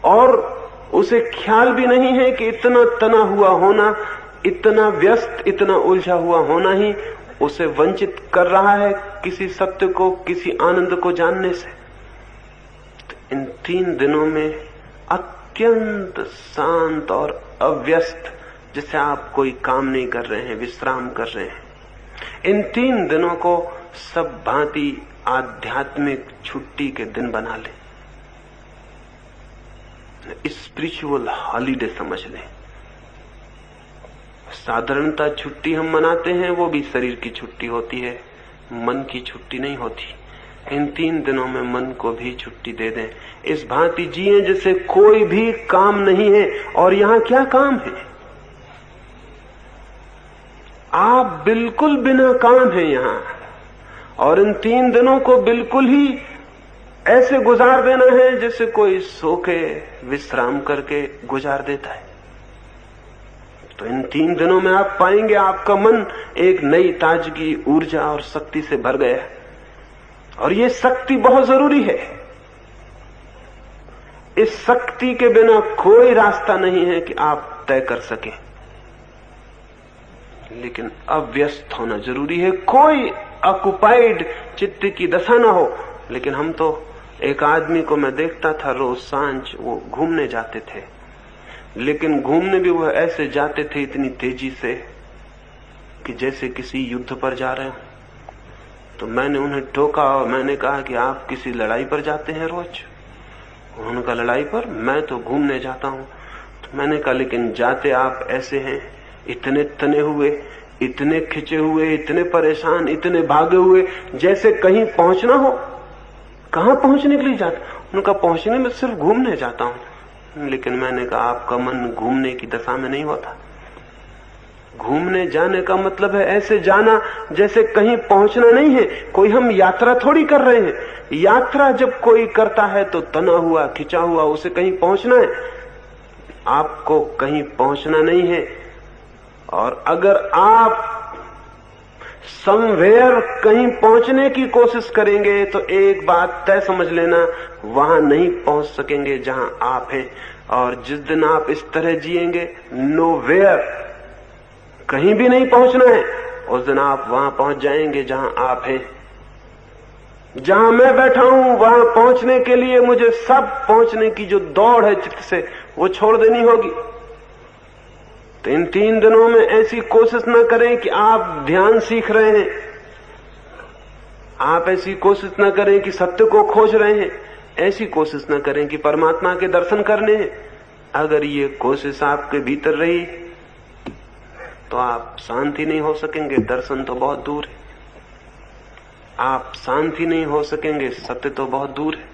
और उसे ख्याल भी नहीं है कि इतना तना हुआ होना, इतना व्यस्त, इतना उलझा हुआ होना ही उसे वंचित कर रहा है किसी सत्य को, किसी आनंद को जानने से। तो इन 3 दिनों में अत्यंत शांत और अव्यस्त, जैसे आप कोई काम नहीं कर रहे हैं, विश्राम कर रहे हैं, इन 3 दिनों को सब भांति आध्यात्मिक छुट्टी के दिन बना लें, स्पिरिचुअल हॉलीडे समझ लें। साधारणता छुट्टी हम मनाते हैं, वो भी शरीर की छुट्टी होती है, मन की छुट्टी नहीं होती। इन 3 दिनों में मन को भी छुट्टी दे दें। इस भांति जिए जैसे कोई भी काम नहीं है। और यहां क्या काम है? आप बिल्कुल बिना काम है यहां, और इन 3 दिनों को बिल्कुल ही ऐसे गुजार देना है जैसे कोई सो के विश्राम करके गुजार देता है। तो इन 3 दिनों में आप पाएंगे आपका मन एक नई ताजगी, ऊर्जा और शक्ति से भर गया। और ये शक्ति बहुत जरूरी है। इस शक्ति के बिना कोई रास्ता नहीं है कि आप तय कर सकें। लेकिन अव्यस्त होना जरूरी है, कोई ऑक्युपाइड चित्त की दशा ना हो। लेकिन हम तो, एक आदमी को मैं देखता था रोज सांझ वो घूमने जाते थे, लेकिन घूमने भी वो ऐसे जाते थे इतनी तेजी से कि जैसे किसी युद्ध पर जा रहे हो। तो मैंने उन्हें टोका और मैंने कहा कि आप किसी लड़ाई पर जाते हैं रोज? उन्होंने कहा लड़ाई पर? मैं तो घूमने जाता हूं। तो मैंने कहा लेकिन जाते आप ऐसे हैं, इतने तने हुए इतने खिंचे हुए, इतने परेशान, इतने भागे हुए, जैसे कहीं पहुंचना हो। कहां पहुंचने के लिए जाते? उनका पहुंचने में सिर्फ घूमने जाता हूं। लेकिन मैंने कहा आपका मन घूमने की दशा में नहीं होता। घूमने जाने का मतलब है ऐसे जाना जैसे कहीं पहुंचना नहीं है। कोई हम यात्रा थोड़ी कर रहे हैं। यात्रा जब कोई करता है तो तना हुआ, खिंचा हुआ, उसे कहीं पहुंचना है। आपको कहीं पहुंचना नहीं है। और अगर आप समवेयर कहीं पहुंचने की कोशिश करेंगे तो एक बात तय समझ लेना, वहां नहीं पहुंच सकेंगे जहां आप हैं। और जिस दिन आप इस तरह जिएंगे, नोवेयर, कहीं भी नहीं पहुंचना है, उस दिन आप वहां पहुंच जाएंगे जहां आप हैं। जहां मैं बैठा हूं वहां पहुंचने के लिए मुझे सब पहुंचने की जो दौड़ है चित्त से, वो छोड़ देनी होगी। तो इन 3 दिनों में ऐसी कोशिश न करें कि आप ध्यान सीख रहे हैं। आप ऐसी कोशिश न करें कि सत्य को खोज रहे हैं। ऐसी कोशिश न करें कि परमात्मा के दर्शन करने हैं। अगर ये कोशिश आपके भीतर रही तो आप शांति नहीं हो सकेंगे। दर्शन तो बहुत दूर है। आप शांति नहीं हो सकेंगे। सत्य तो बहुत दूर है।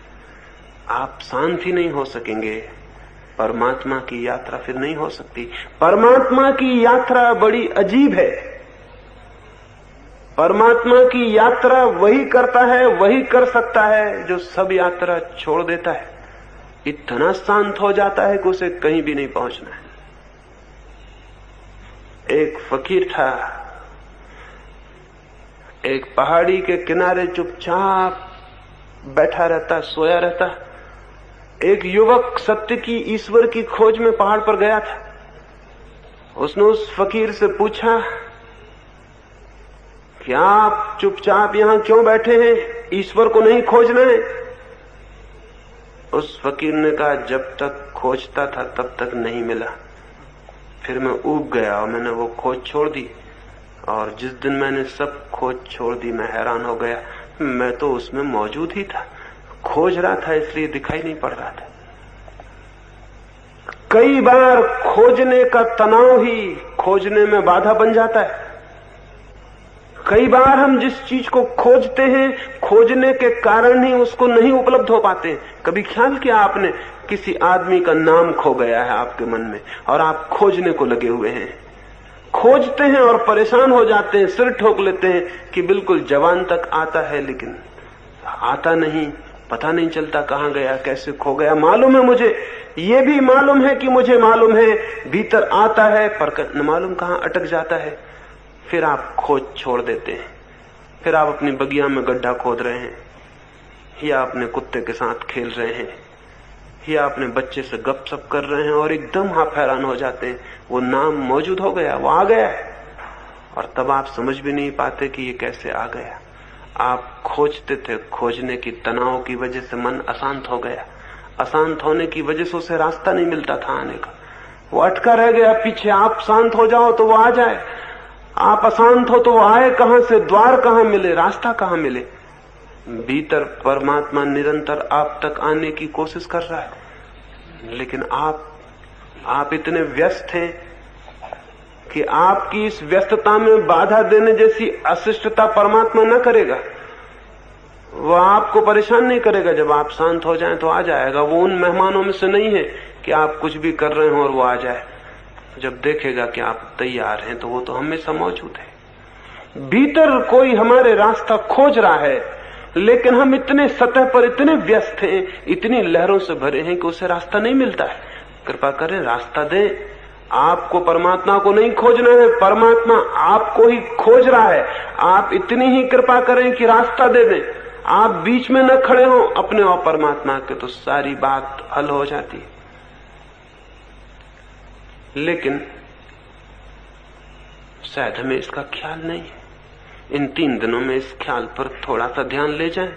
आप शांति नहीं हो सकेंगे। परमात्मा की यात्रा फिर नहीं हो सकती। परमात्मा की यात्रा बड़ी अजीब है। परमात्मा की यात्रा वही करता है, वही कर सकता है जो सब यात्रा छोड़ देता है। इतना शांत हो जाता है कि उसे कहीं भी नहीं पहुंचना है। एक फकीर था, एक पहाड़ी के किनारे चुपचाप बैठा रहता, सोया रहता। एक युवक सत्य की, ईश्वर की खोज में पहाड़ पर गया था। उसने उस फकीर से पूछा कि आप चुपचाप यहां क्यों बैठे हैं? ईश्वर को नहीं खोजना है? उस फकीर ने कहा, जब तक खोजता था तब तक नहीं मिला। फिर मैं ऊब गया और मैंने वो खोज छोड़ दी। और जिस दिन मैंने सब खोज छोड़ दी, मैं हैरान हो गया। मैं तो उसमें मौजूद ही था, खोज रहा था, इसलिए दिखाई नहीं पड़ रहा था। कई बार खोजने का तनाव ही खोजने में बाधा बन जाता है। कई बार हम जिस चीज को खोजते हैं, खोजने के कारण ही उसको नहीं उपलब्ध हो पाते। कभी ख्याल किया आपने, किसी आदमी का नाम खो गया है आपके मन में और आप खोजने को लगे हुए हैं। खोजते हैं और परेशान हो जाते हैं, सिर ठोक लेते हैं कि बिल्कुल जवान तक आता है लेकिन आता नहीं, पता नहीं चलता कहां गया, कैसे खो गया। मालूम है मुझे, ये भी मालूम है कि मुझे मालूम है, भीतर आता है पर न मालूम कहां अटक जाता है। फिर आप खोज छोड़ देते हैं। फिर आप अपनी बगिया में गड्ढा खोद रहे हैं, या अपने कुत्ते के साथ खेल रहे हैं, या अपने बच्चे से गपशप कर रहे हैं और एकदम आप हैरान हो जाते हैं, वो नाम मौजूद हो गया, वो आ गया है। और तब आप समझ भी नहीं पाते कि ये कैसे आ गया। आप खोजते थे, खोजने की तनाव की वजह से मन अशांत हो गया। अशांत होने की वजह से उसे रास्ता नहीं मिलता था आने का, वो अटका रह गया पीछे। आप शांत हो जाओ तो वो आ जाए, आप अशांत हो तो वो आए कहां से? द्वार कहां मिले, रास्ता कहां मिले? भीतर परमात्मा निरंतर आप तक आने की कोशिश कर रहा है, लेकिन आप इतने व्यस्त हैं कि आपकी इस व्यस्तता में बाधा देने जैसी अशिष्टता परमात्मा न करेगा। वह आपको परेशान नहीं करेगा। जब आप शांत हो जाएं तो आ जाएगा। वो उन मेहमानों में से नहीं है कि आप कुछ भी कर रहे हो और वो आ जाए। जब देखेगा कि आप तैयार हैं तो वो तो हमेशा मौजूद है। भीतर कोई हमारे रास्ता खोज रहा है, लेकिन हम इतने सतह पर इतने व्यस्त हैं, इतनी लहरों से भरे हैं कि उसे रास्ता नहीं मिलता है। कृपा करें, रास्ता दें। आपको परमात्मा को नहीं खोजना है, परमात्मा आपको ही खोज रहा है। आप इतनी ही कृपा करें कि रास्ता दे दें। आप बीच में न खड़े हो अपने और परमात्मा के, तो सारी बात हल हो जाती है। लेकिन शायद हमें इसका ख्याल नहीं है। इन 3 दिनों में इस ख्याल पर थोड़ा सा ध्यान ले जाएं।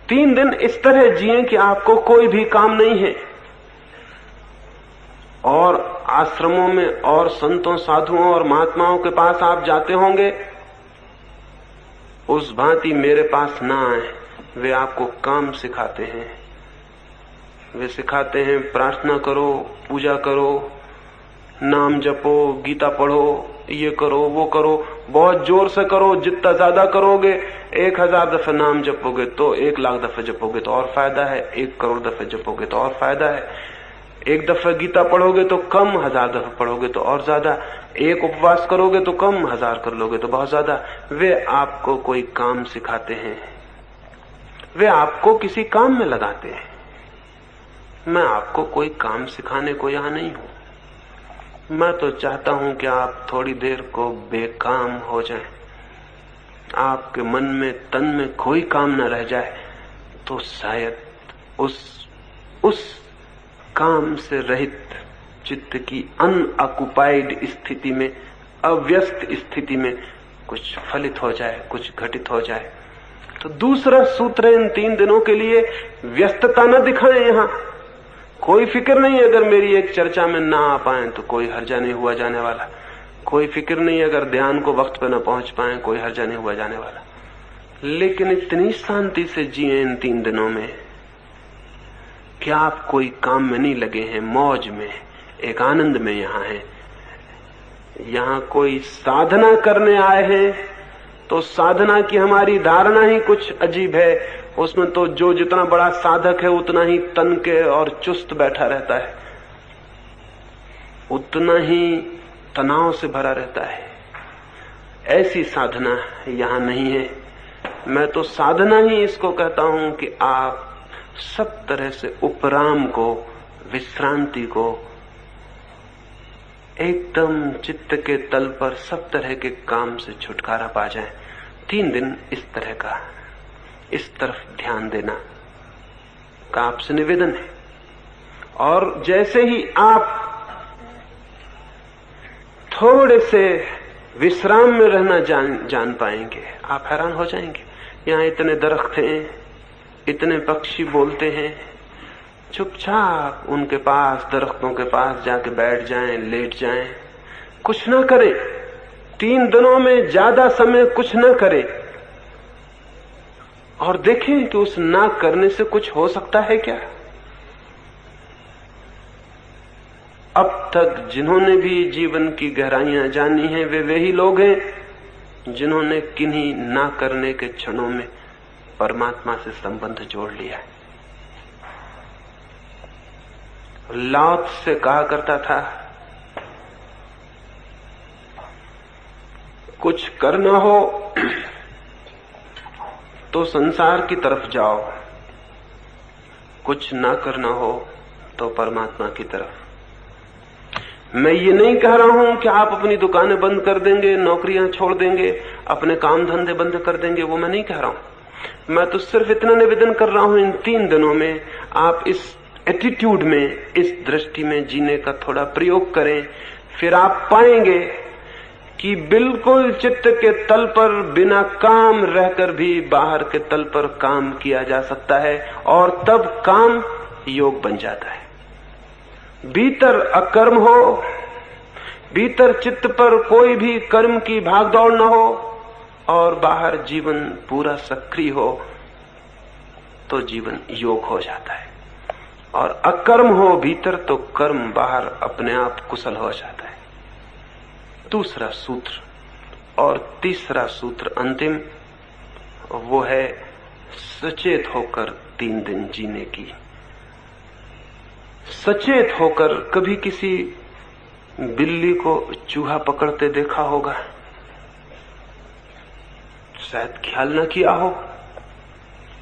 3 दिन इस तरह जिएं कि आपको कोई भी काम नहीं है, और आश्रमों में और संतों, साधुओं और महात्माओं के पास आप जाते होंगे, उस भांति मेरे पास ना आए। वे आपको काम सिखाते हैं। वे सिखाते हैं प्रार्थना करो, पूजा करो, नाम जपो, गीता पढ़ो, ये करो वो करो, बहुत जोर से करो। जितना ज्यादा करोगे, 1000 दफे नाम जपोगे तो 1,00,000 दफे जपोगे तो और फायदा है, 1 करोड़ दफे जपोगे तो और फायदा है। 1 दफे गीता पढ़ोगे तो कम, 1000 दफे पढ़ोगे तो और ज्यादा। 1 उपवास करोगे तो कम, 1000 कर लोगे तो बहुत ज्यादा। वे आपको कोई काम सिखाते हैं, वे आपको किसी काम में लगाते हैं। मैं आपको कोई काम सिखाने को यहां नहीं हूं। मैं तो चाहता हूं कि आप थोड़ी देर को बेकाम हो जाएं, आपके मन में तन में कोई काम न रह जाए, तो शायद उस काम से रहित चित्त की अनऑक्युपाइड स्थिति में, अव्यस्त स्थिति में कुछ फलित हो जाए, कुछ घटित हो जाए। तो दूसरा सूत्र इन 3 दिनों के लिए, व्यस्तता न दिखाएं। यहां कोई फिक्र नहीं अगर मेरी एक चर्चा में ना आ पाए तो कोई हर्जा नहीं हुआ जाने वाला। कोई फिक्र नहीं अगर ध्यान को वक्त पर न पहुंच पाए, कोई हर्जा नहीं हुआ जाने वाला। लेकिन इतनी शांति से जिए इन 3 दिनों में कि आप कोई काम में नहीं लगे हैं, मौज में, एक आनंद में यहां हैं। यहां कोई साधना करने आए हैं तो साधना की हमारी धारणा ही कुछ अजीब है। उसमें तो जो जितना बड़ा साधक है उतना ही तन के और चुस्त बैठा रहता है, उतना ही तनाव से भरा रहता है। ऐसी साधना यहां नहीं है। मैं तो साधना ही इसको कहता हूं कि आप सब तरह से उपराम को, विश्रांति को, एकदम चित्त के तल पर सब तरह के काम से छुटकारा पा जाएं। 3 दिन इस तरह का, इस तरफ ध्यान देना का आपसे निवेदन है। और जैसे ही आप थोड़े से विश्राम में रहना जान पाएंगे, आप हैरान हो जाएंगे। यहाँ इतने दरख्त हैं, इतने पक्षी बोलते हैं, चुपचाप उनके पास, दरख्तों के पास जाके बैठ जाएं, लेट जाएं, कुछ ना करें। 3 दिनों में ज्यादा समय कुछ ना करें और देखें कि उस ना करने से कुछ हो सकता है क्या। अब तक जिन्होंने भी जीवन की गहराइयां जानी हैं, वे ही लोग हैं जिन्होंने किन्हीं ना करने के क्षणों में परमात्मा से संबंध जोड़ लिया है। लाओत्से से कहा करता था, कुछ करना हो तो संसार की तरफ जाओ, कुछ ना करना हो तो परमात्मा की तरफ। मैं ये नहीं कह रहा हूं कि आप अपनी दुकानें बंद कर देंगे, नौकरियां छोड़ देंगे, अपने काम धंधे बंद कर देंगे, वो मैं नहीं कह रहा हूं। मैं तो सिर्फ इतना निवेदन कर रहा हूं, इन 3 दिनों में आप इस एटीट्यूड में, इस दृष्टि में जीने का थोड़ा प्रयोग करें। फिर आप पाएंगे कि बिल्कुल चित्त के तल पर बिना काम रहकर भी बाहर के तल पर काम किया जा सकता है, और तब काम योग बन जाता है। भीतर अकर्म हो, भीतर चित्त पर कोई भी कर्म की भागदौड़ न हो, और बाहर जीवन पूरा सक्रिय हो, तो जीवन योग हो जाता है। और अकर्म हो भीतर तो कर्म बाहर अपने आप कुशल हो जाता है। दूसरा सूत्र और तीसरा सूत्र अंतिम, वो है सचेत होकर 3 दिन जीने की। सचेत होकर कभी किसी बिल्ली को चूहा पकड़ते देखा होगा? शायद ख्याल न किया हो,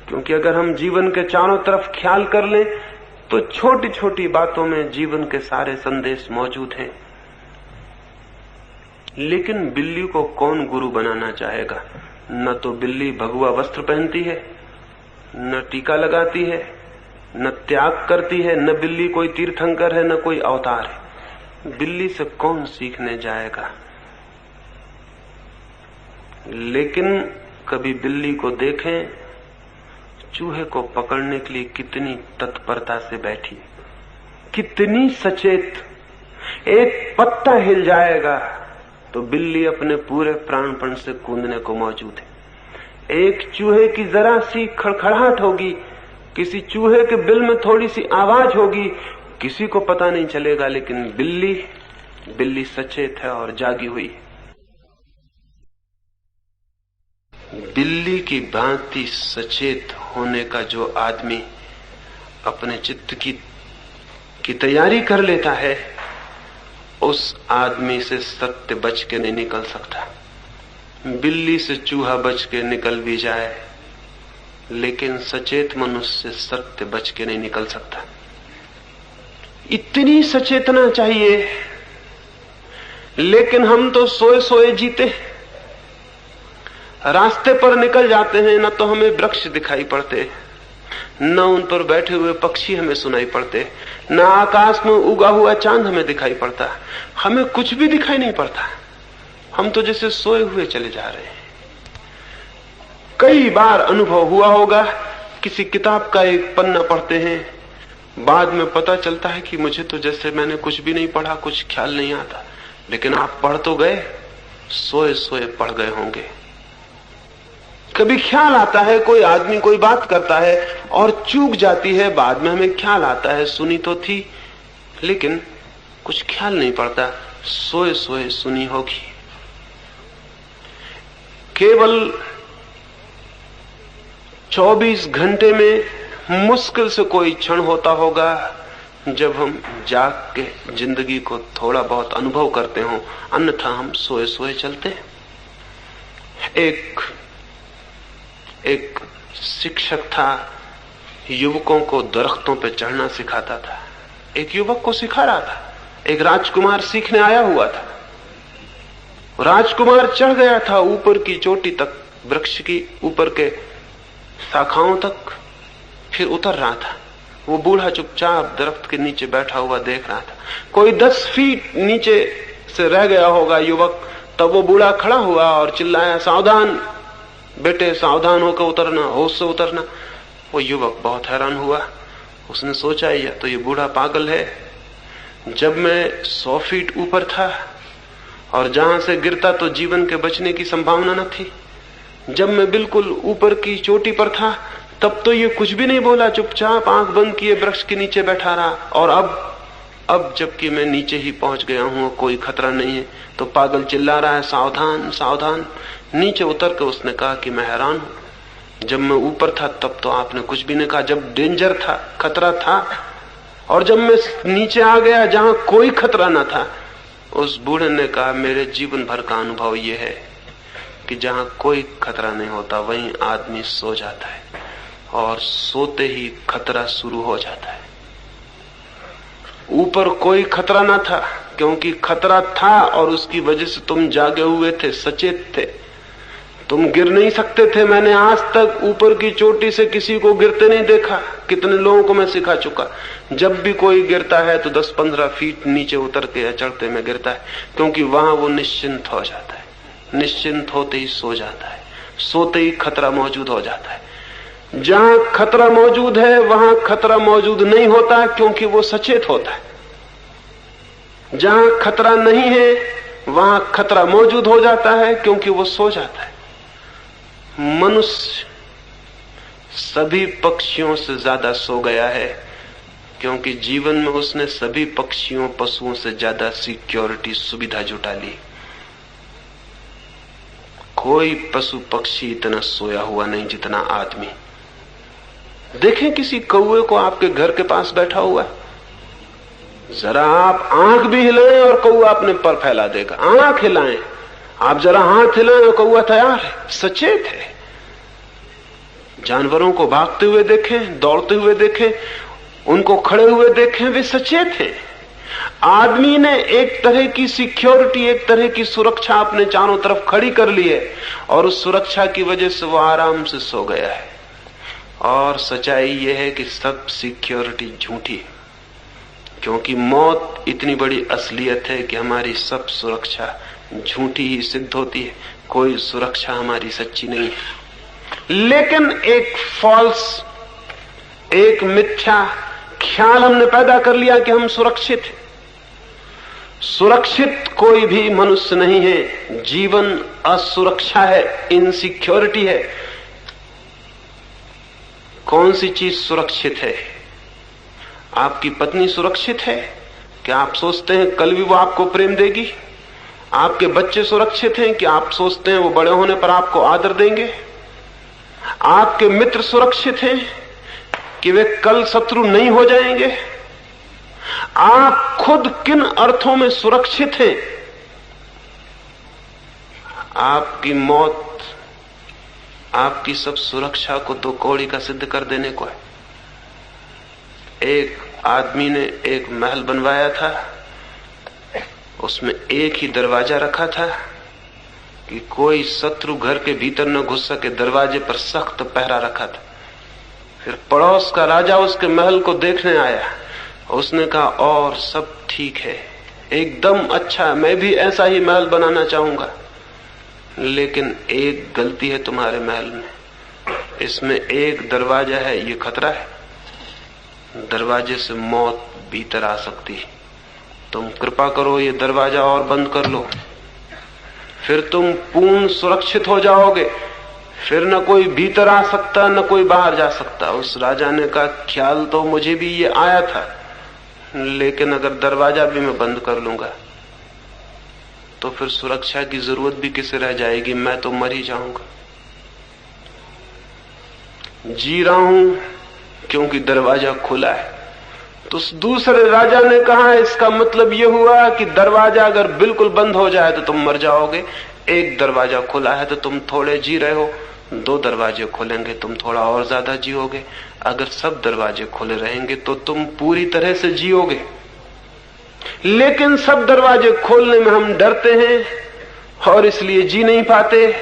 क्योंकि अगर हम जीवन के चारों तरफ ख्याल कर लें तो छोटी छोटी बातों में जीवन के सारे संदेश मौजूद हैं। लेकिन बिल्ली को कौन गुरु बनाना चाहेगा? न तो बिल्ली भगवा वस्त्र पहनती है, न टीका लगाती है, न त्याग करती है, न बिल्ली कोई तीर्थंकर है, न कोई अवतार है। बिल्ली से कौन सीखने जाएगा? लेकिन कभी बिल्ली को देखें, चूहे को पकड़ने के लिए कितनी तत्परता से बैठी, कितनी सचेत। एक पत्ता हिल जाएगा तो बिल्ली अपने पूरे प्राणपण से कूदने को मौजूद है। एक चूहे की जरा सी खड़खड़ाहट होगी, किसी चूहे के बिल में थोड़ी सी आवाज होगी, किसी को पता नहीं चलेगा, लेकिन बिल्ली बिल्ली सचेत है और जागी हुई है। बिल्ली की भांति सचेत होने का जो आदमी अपने चित्त की तैयारी कर लेता है, उस आदमी से सत्य बच के नहीं निकल सकता। बिल्ली से चूहा बच के निकल भी जाए, लेकिन सचेत मनुष्य से सत्य बच के नहीं निकल सकता। इतनी सचेतना चाहिए, लेकिन हम तो सोए सोए जीते। रास्ते पर निकल जाते हैं, न तो हमें वृक्ष दिखाई पड़ते, न उन पर बैठे हुए पक्षी हमें सुनाई पड़ते, न आकाश में उगा हुआ चांद हमें दिखाई पड़ता। हमें कुछ भी दिखाई नहीं पड़ता। हम तो जैसे सोए हुए चले जा रहे हैं। कई बार अनुभव हुआ होगा, किसी किताब का एक पन्ना पढ़ते हैं, बाद में पता चलता है कि मुझे तो जैसे मैंने कुछ भी नहीं पढ़ा, कुछ ख्याल नहीं आता। लेकिन आप पढ़ तो गए, सोए सोए पढ़ गए होंगे। कभी ख्याल आता है, कोई आदमी कोई बात करता है और चूक जाती है, बाद में हमें ख्याल आता है सुनी तो थी, लेकिन कुछ ख्याल नहीं पड़ता, सोए सोए सुनी होगी। केवल 24 घंटे में मुश्किल से कोई क्षण होता होगा जब हम जाग के जिंदगी को थोड़ा बहुत अनुभव करते हो, अन्यथा हम सोए सोए चलते हैं। एक शिक्षक था, युवकों को दरख्तों पे चढ़ना सिखाता था। एक युवक को सिखा रहा था, एक राजकुमार सीखने आया हुआ था। राजकुमार चढ़ गया था ऊपर की चोटी तक, वृक्ष की ऊपर के शाखाओं तक, फिर उतर रहा था। वो बूढ़ा चुपचाप दरख्त के नीचे बैठा हुआ देख रहा था। कोई 10 फीट नीचे से रह गया होगा युवक, तब वो बूढ़ा खड़ा हुआ और चिल्लाया, सावधान बेटे, सावधान होकर उतरना, होश से उतरना। वो युवक बहुत हैरान हुआ। उसने सोचा, या तो ये बूढ़ा पागल है। जब मैं 100 फीट ऊपर था और जहां से गिरता तो जीवन के बचने की संभावना न थी, जब मैं बिल्कुल ऊपर की चोटी पर था तब तो ये कुछ भी नहीं बोला, चुपचाप आंख बंद किए वृक्ष के नीचे बैठा रहा। और अब जबकि मैं नीचे ही पहुंच गया हूं, कोई खतरा नहीं है, तो पागल चिल्ला रहा है, सावधान सावधान। नीचे उतर के उसने कहा कि मैं हैरान हूं, जब मैं ऊपर था तब तो आपने कुछ भी नहीं कहा, जब डेंजर था, खतरा था, और जब मैं नीचे आ गया जहां कोई खतरा न था। उस बूढ़े ने कहा, मेरे जीवन भर का अनुभव यह है कि जहां कोई खतरा नहीं होता वहीं आदमी सो जाता है, और सोते ही खतरा शुरू हो जाता है। ऊपर कोई खतरा ना था, क्योंकि खतरा था और उसकी वजह से तुम जागे हुए थे, सचेत थे, तुम गिर नहीं सकते थे। मैंने आज तक ऊपर की चोटी से किसी को गिरते नहीं देखा। कितने लोगों को मैं सिखा चुका, जब भी कोई गिरता है तो 10-15 फीट नीचे उतर के या चढ़ते में गिरता है, क्योंकि वहां वो निश्चिंत हो जाता है। निश्चिंत होते ही सो जाता है, सोते ही खतरा मौजूद हो जाता है। जहां खतरा मौजूद है वहां खतरा मौजूद नहीं होता, क्योंकि वो सचेत होता है। जहां खतरा नहीं है वहां खतरा मौजूद हो जाता है, क्योंकि वो सो जाता है। मनुष्य सभी पक्षियों से ज्यादा सो गया है, क्योंकि जीवन में उसने सभी पक्षियों पशुओं से ज्यादा सिक्योरिटी सुविधा जुटा ली। कोई पशु पक्षी इतना सोया हुआ नहीं जितना आदमी। देखें किसी कौवे को आपके घर के पास बैठा हुआ, जरा आप आंख भी हिलाएं और कौवा अपने पर फैला देगा। आंख हिलाएं, आप जरा हाथ हिलाएं और कौवा तैयार है, सचेत है। जानवरों को भागते हुए देखें, दौड़ते हुए देखें, उनको खड़े हुए देखें, वे सचेत हैं। आदमी ने एक तरह की सिक्योरिटी, एक तरह की सुरक्षा अपने चारों तरफ खड़ी कर ली है, और उस सुरक्षा की वजह से वो आराम से सो गया है। और सच्चाई यह है कि सब सिक्योरिटी झूठी है, क्योंकि मौत इतनी बड़ी असलियत है कि हमारी सब सुरक्षा झूठी ही सिद्ध होती है। कोई सुरक्षा हमारी सच्ची नहीं है। लेकिन एक फॉल्स, एक मिथ्या ख्याल हमने पैदा कर लिया कि हम सुरक्षित हैं। सुरक्षित कोई भी मनुष्य नहीं है। जीवन असुरक्षा है, इनसिक्योरिटी है। कौन सी चीज सुरक्षित है? आपकी पत्नी सुरक्षित है, क्या आप सोचते हैं कल भी वो आपको प्रेम देगी? आपके बच्चे सुरक्षित हैं कि आप सोचते हैं वो बड़े होने पर आपको आदर देंगे? आपके मित्र सुरक्षित हैं कि वे कल शत्रु नहीं हो जाएंगे? आप खुद किन अर्थों में सुरक्षित हैं? आपकी मौत आपकी सब सुरक्षा को तो कौड़ी का सिद्ध कर देने को है। एक आदमी ने एक महल बनवाया था, उसमें एक ही दरवाजा रखा था कि कोई शत्रु घर के भीतर न घुस सके। दरवाजे पर सख्त पहरा रखा था। फिर पड़ोस का राजा उसके महल को देखने आया। उसने कहा और सब ठीक है, एकदम अच्छा, मैं भी ऐसा ही महल बनाना चाहूंगा, लेकिन एक गलती है तुम्हारे महल में, इसमें एक दरवाजा है, ये खतरा है, दरवाजे से मौत भीतर आ सकती है, तुम कृपा करो ये दरवाजा और बंद कर लो, फिर तुम पूर्ण सुरक्षित हो जाओगे, फिर न कोई भीतर आ सकता न कोई बाहर जा सकता। उस राजा ने कहा ख्याल तो मुझे भी ये आया था, लेकिन अगर दरवाजा भी मैं बंद कर लूंगा तो फिर सुरक्षा की जरूरत भी किसे रह जाएगी, मैं तो मर ही जाऊंगा। जी रहा हूं क्योंकि दरवाजा खुला है। तो उस दूसरे राजा ने कहा इसका मतलब यह हुआ कि दरवाजा अगर बिल्कुल बंद हो जाए तो तुम मर जाओगे, एक दरवाजा खुला है तो तुम थोड़े जी रहे हो, दो दरवाजे खुलेंगे तुम थोड़ा और ज्यादा जियोगे, अगर सब दरवाजे खुले रहेंगे तो तुम पूरी तरह से जियोगे। लेकिन सब दरवाजे खोलने में हम डरते हैं और इसलिए जी नहीं पाते।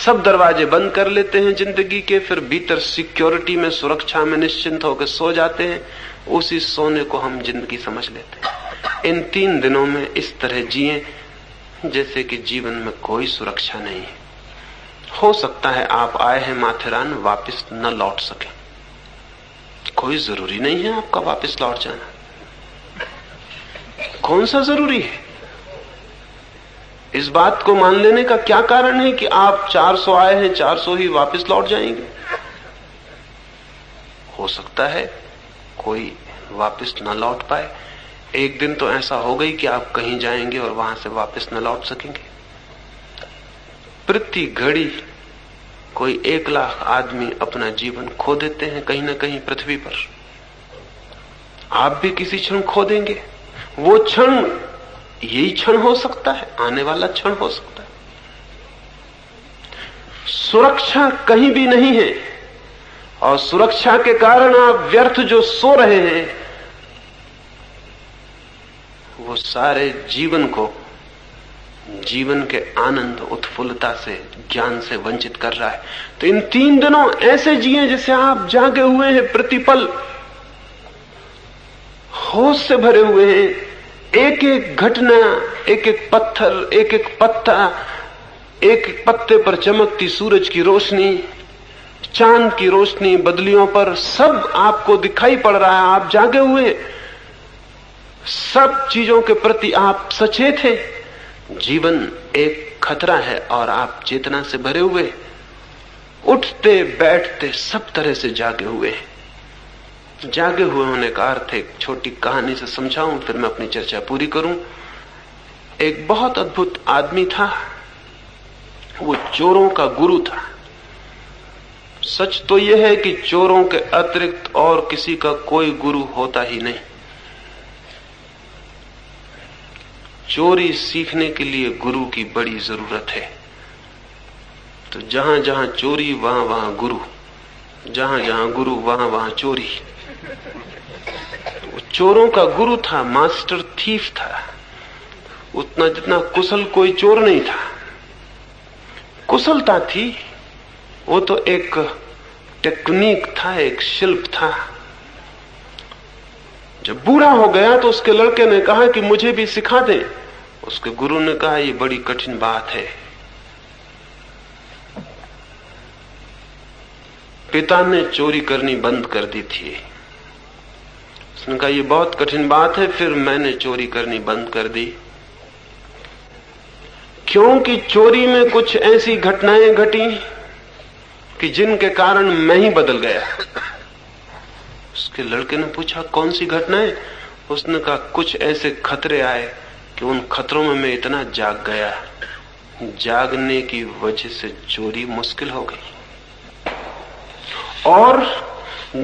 सब दरवाजे बंद कर लेते हैं जिंदगी के, फिर भीतर सिक्योरिटी में, सुरक्षा में निश्चिंत होकर सो जाते हैं। उसी सोने को हम जिंदगी समझ लेते हैं। इन 3 दिनों में इस तरह जिए जैसे कि जीवन में कोई सुरक्षा नहीं है। हो सकता है आप आए हैं माथेरान, वापस न लौट सके, कोई जरूरी नहीं है आपका वापस लौट जाना। कौन सा जरूरी है? इस बात को मान लेने का क्या कारण है कि आप 400 आए हैं, 400 ही वापस लौट जाएंगे? हो सकता है कोई वापस न लौट पाए। एक दिन तो ऐसा हो गई कि आप कहीं जाएंगे और वहां से वापस न लौट सकेंगे। प्रति घड़ी कोई 1 लाख आदमी अपना जीवन खो देते हैं कहीं न कहीं पृथ्वी पर। आप भी किसी क्षण खो देंगे। वो क्षण यही क्षण हो सकता है, आने वाला क्षण हो सकता है। सुरक्षा कहीं भी नहीं है और सुरक्षा के कारण आप व्यर्थ जो सो रहे हैं वो सारे जीवन को, जीवन के आनंद, उत्फुल्लता से, ज्ञान से वंचित कर रहा है। तो इन 3 दिनों ऐसे जिए जैसे आप जागे हुए हैं, प्रतिपल होश से भरे हुए हैं। एक एक घटना, एक एक पत्थर, एक एक पत्ता, एक एक पत्ते पर चमकती सूरज की रोशनी, चांद की रोशनी बदलियों पर, सब आपको दिखाई पड़ रहा है। आप जागे हुए, सब चीजों के प्रति आप सचेत हैं। जीवन एक खतरा है और आप चेतना से भरे हुए, उठते बैठते सब तरह से जागे हुए हैं। जागे हुए होने का अर्थ एक छोटी कहानी से समझाऊं, फिर मैं अपनी चर्चा पूरी करूं। एक बहुत अद्भुत आदमी था, वो चोरों का गुरु था। सच तो यह है कि चोरों के अतिरिक्त और किसी का कोई गुरु होता ही नहीं। चोरी सीखने के लिए गुरु की बड़ी जरूरत है। तो जहां जहां चोरी वहां वहां गुरु, जहां जहां गुरु वहां वहां चोरी। वो चोरों का गुरु था, मास्टर थीफ था। उतना जितना कुशल कोई चोर नहीं था। कुशलता थी, वो तो एक टेक्निक था, एक शिल्प था। जब बूढ़ा हो गया तो उसके लड़के ने कहा कि मुझे भी सिखा दें। उसके गुरु ने कहा ये बड़ी कठिन बात है। पिता ने चोरी करनी बंद कर दी थी। उसने कहा ये बहुत कठिन बात है। फिर मैंने चोरी करनी बंद कर दी, क्योंकि चोरी में कुछ ऐसी घटनाएं घटी कि जिनके कारण मैं ही बदल गया। उसके लड़के ने पूछा कौन सी घटनाएं? उसने कहा कुछ ऐसे खतरे आए कि उन खतरों में मैं इतना जाग गया, जागने की वजह से चोरी मुश्किल हो गई, और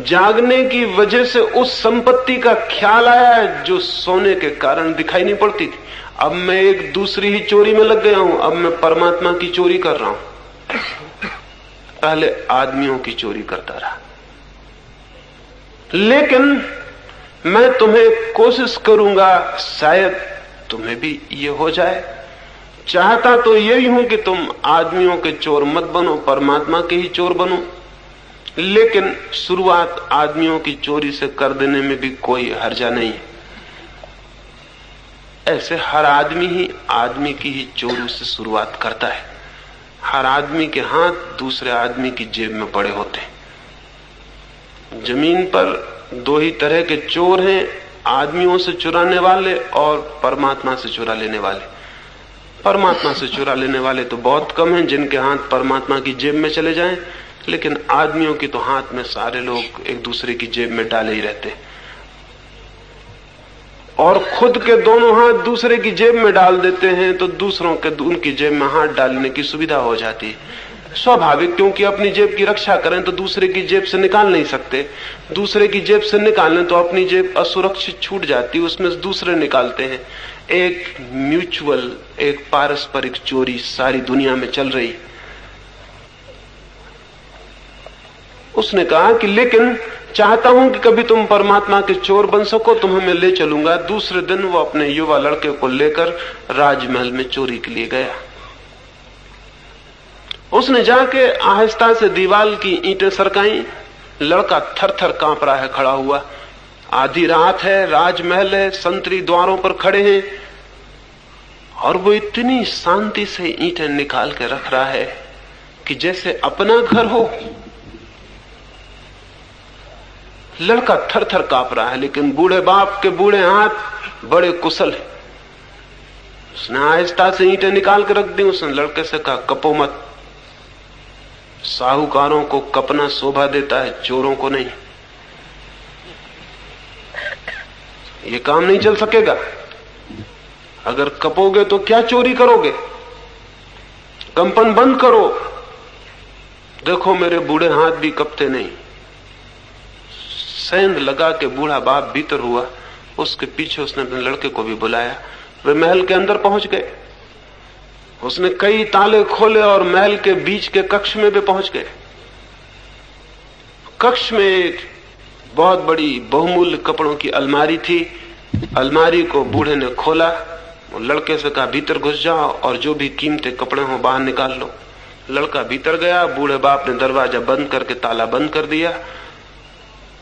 जागने की वजह से उस संपत्ति का ख्याल आया जो सोने के कारण दिखाई नहीं पड़ती थी। अब मैं एक दूसरी ही चोरी में लग गया हूं, अब मैं परमात्मा की चोरी कर रहा हूं। पहले आदमियों की चोरी करता रहा, लेकिन मैं तुम्हें कोशिश करूंगा, शायद तुम्हें भी ये हो जाए। चाहता तो यही हूं कि तुम आदमियों के चोर मत बनो, परमात्मा के ही चोर बनो, लेकिन शुरुआत आदमियों की चोरी से कर देने में भी कोई हर्जा नहीं है। ऐसे हर आदमी ही आदमी की ही चोरी से शुरुआत करता है। हर आदमी के हाथ दूसरे आदमी की जेब में पड़े होते हैं। जमीन पर दो ही तरह के चोर हैं, आदमियों से चुराने वाले और परमात्मा से चुरा लेने वाले। परमात्मा से चुरा लेने वाले तो बहुत कम हैं जिनके हाथ परमात्मा की जेब में चले जाएं, लेकिन आदमियों की तो हाथ में सारे लोग एक दूसरे की जेब में डाले ही रहते हैं, और खुद के दोनों हाथ दूसरे की जेब में डाल देते हैं तो दूसरों के उनकी जेब में हाथ डालने की सुविधा हो जाती है। स्वाभाविक, क्योंकि अपनी जेब की रक्षा करें तो दूसरे की जेब से निकाल नहीं सकते, दूसरे की जेब से निकालें तो अपनी जेब असुरक्षित छूट जाती, उसमें से दूसरे निकालते हैं। एक म्यूचुअल, एक पारस्परिक चोरी सारी दुनिया में चल रही। उसने कहा कि लेकिन चाहता हूं कि कभी तुम परमात्मा के चोर बन सको, तुम्हें मैं ले चलूंगा। दूसरे दिन वो अपने युवा लड़के को लेकर राजमहल में चोरी के लिए गया। उसने जाके आहिस्ता से दीवार की ईंटें सरकाई। लड़का थर थर कांप रहा है खड़ा हुआ। आधी रात है, राजमहल है, संतरी द्वारों पर खड़े हैं, और वो इतनी शांति से ईंटें निकाल के रख रहा है कि जैसे अपना घर हो। लड़का थर थर कांप रहा है, लेकिन बूढ़े बाप के बूढ़े हाथ बड़े कुशल है। उसने आहिस्ता से ईंटें निकाल के रख दी। उसने लड़के से कहा, कपो मत, साहूकारों को कपना शोभा देता है, चोरों को नहीं। ये काम नहीं चल सकेगा। अगर कपोगे तो क्या चोरी करोगे? कंपन बंद करो। देखो मेरे बूढ़े हाथ भी कपते नहीं। सेंध लगा के बूढ़ा बाप भीतर हुआ। उसके पीछे उसने अपने लड़के को भी बुलाया। वे महल के अंदर पहुंच गए। उसने कई ताले खोले और महल के बीच के कक्ष में भी पहुंच गए। कक्ष में एक बहुत बड़ी बहुमूल्य कपड़ों की अलमारी थी। अलमारी को बूढ़े ने खोला। लड़के से कहा, भीतर घुस जाओ और जो भी कीमती कपड़े हो बाहर निकाल लो। लड़का भीतर गया। बूढ़े बाप ने दरवाजा बंद करके ताला बंद कर दिया।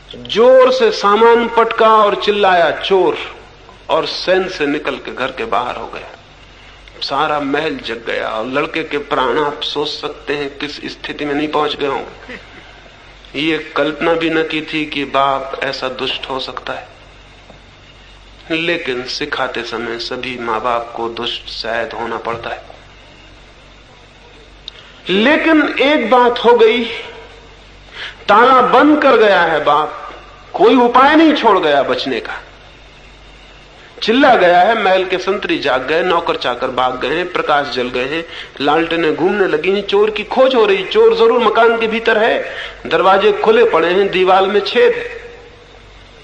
जोर से सामान पटका और चिल्लाया, चोर, और सेंध से निकल के घर के बाहर हो गया। सारा महल जग गया और लड़के के प्राण आप सोच सकते हैं किस स्थिति में नहीं पहुंच गए होंगे। ये कल्पना भी न की थी कि बाप ऐसा दुष्ट हो सकता है, लेकिन सिखाते समय सभी माँ बाप को दुष्ट शायद होना पड़ता है। लेकिन एक बात हो गई, ताला बंद कर गया है बाप, कोई उपाय नहीं छोड़ गया बचने का। चिल्ला गया है, महल के संतरी जाग गए, नौकर चाकर भाग गए हैं, प्रकाश जल गए हैं, लालटेनें घूमने लगी हैं, चोर की खोज हो रही। चोर जरूर मकान के भीतर है, दरवाजे खुले पड़े हैं, दीवार में छेद है।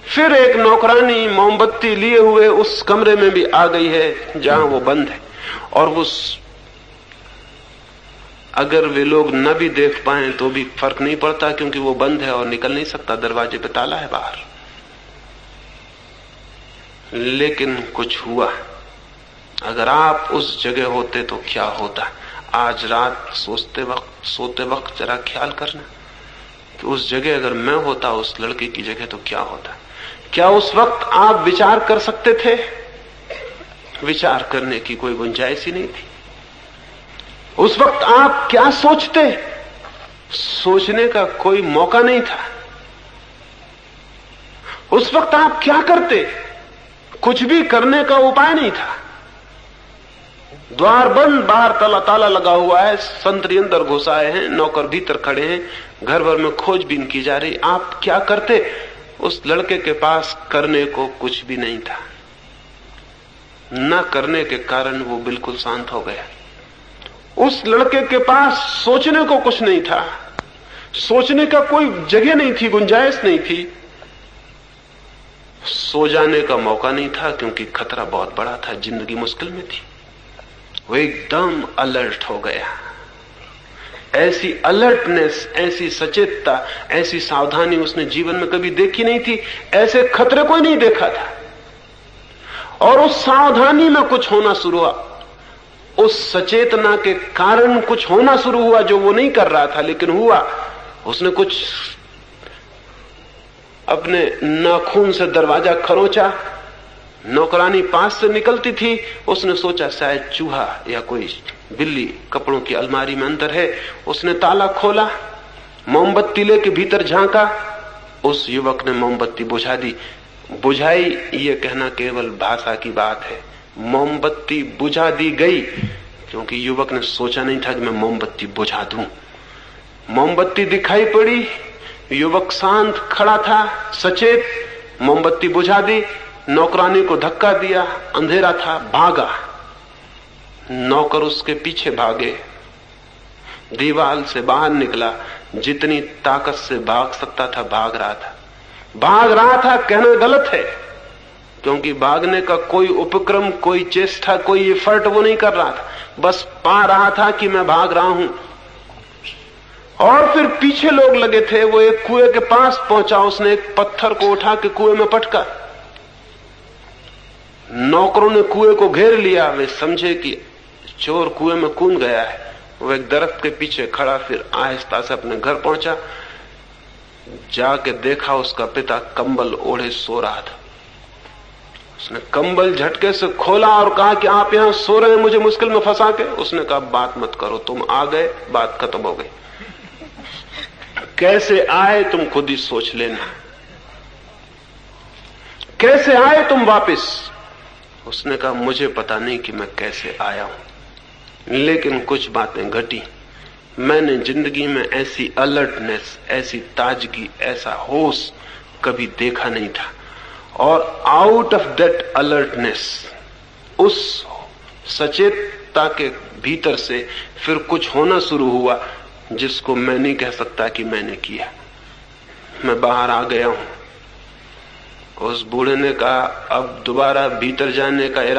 फिर एक नौकरानी मोमबत्ती लिए हुए उस कमरे में भी आ गई है जहां वो बंद है, और वो अगर वे लोग न भी देख पाए तो भी फर्क नहीं पड़ता, क्योंकि वो बंद है और निकल नहीं सकता, दरवाजे पे ताला है बाहर। लेकिन कुछ हुआ। अगर आप उस जगह होते तो क्या होता? आज रात सोते वक्त जरा ख्याल करना कि उस जगह अगर मैं होता, उस लड़के की जगह, तो क्या होता? क्या उस वक्त आप विचार कर सकते थे? विचार करने की कोई गुंजाइश ही नहीं थी। उस वक्त आप क्या सोचते? सोचने का कोई मौका नहीं था। उस वक्त आप क्या करते? कुछ भी करने का उपाय नहीं था। द्वार बंद, बाहर ताला लगा हुआ है, संतरी अंदर घुस आए हैं, नौकर भीतर खड़े हैं, घर भर में खोजबीन की जा रही। आप क्या करते? उस लड़के के पास करने को कुछ भी नहीं था। न करने के कारण वो बिल्कुल शांत हो गया। उस लड़के के पास सोचने को कुछ नहीं था, सोचने का कोई जगह नहीं थी, गुंजाइश नहीं थी। सो जाने का मौका नहीं था क्योंकि खतरा बहुत बड़ा था, जिंदगी मुश्किल में थी। वो एकदम अलर्ट हो गया। ऐसी अलर्टनेस, ऐसी सचेतता, ऐसी सावधानी उसने जीवन में कभी देखी नहीं थी। ऐसे खतरे को ही नहीं देखा था। और उस सावधानी में कुछ होना शुरू हुआ, उस सचेतना के कारण कुछ होना शुरू हुआ जो वो नहीं कर रहा था, लेकिन हुआ। उसने कुछ अपने नाखून से दरवाजा खरोचा, नौकरानी पास से निकलती थी। उसने सोचा शायद चूहा या कोई बिल्ली कपड़ों की अलमारी में अंदर है। उसने ताला खोला, मोमबत्ती लेके भीतर झांका। उस युवक ने मोमबत्ती बुझा दी। बुझाई ये कहना केवल भाषा की बात है। मोमबत्ती बुझा दी गई क्योंकि युवक ने सोचा नहीं था कि मैं मोमबत्ती बुझा दूं। मोमबत्ती दिखाई पड़ी, युवक शांत खड़ा था, सचेत। मोमबत्ती बुझा दी, नौकरानी को धक्का दिया, अंधेरा था, भागा। नौकर उसके पीछे भागे, दीवार से बाहर निकला, जितनी ताकत से भाग सकता था भाग रहा था। भाग रहा था कहना गलत है, क्योंकि भागने का कोई उपक्रम, कोई चेष्टा, कोई एफर्ट वो नहीं कर रहा था। बस पा रहा था कि मैं भाग रहा हूं। और फिर पीछे लोग लगे थे। वो एक कुएं के पास पहुंचा, उसने एक पत्थर को उठा के कुएं में पटका। नौकरों ने कुएं को घेर लिया। वे समझे कि चोर कुएं में कूद गया है। वो एक दरख्त के पीछे खड़ा, फिर आहिस्ता से अपने घर पहुंचा। जाके देखा उसका पिता कंबल ओढ़े सो रहा था। उसने कंबल झटके से खोला और कहा कि आप यहां सो रहे हैं मुझे मुश्किल में फंसा के। उसने कहा बात मत करो, तुम आ गए, बात खत्म हो गई। कैसे आए तुम खुद ही सोच लेना, कैसे आए तुम वापिस। उसने कहा मुझे पता नहीं कि मैं कैसे आया हूं, लेकिन कुछ बातें घटी। मैंने जिंदगी में ऐसी अलर्टनेस, ऐसी ताजगी, ऐसा होश कभी देखा नहीं था। और आउट ऑफ दैट अलर्टनेस, उस सचेतता के भीतर से फिर कुछ होना शुरू हुआ जिसको मैं नहीं कह सकता कि मैंने किया। मैं बाहर आ गया हूं। उस बूढ़े ने कहा अब दोबारा भीतर जाने का इरादा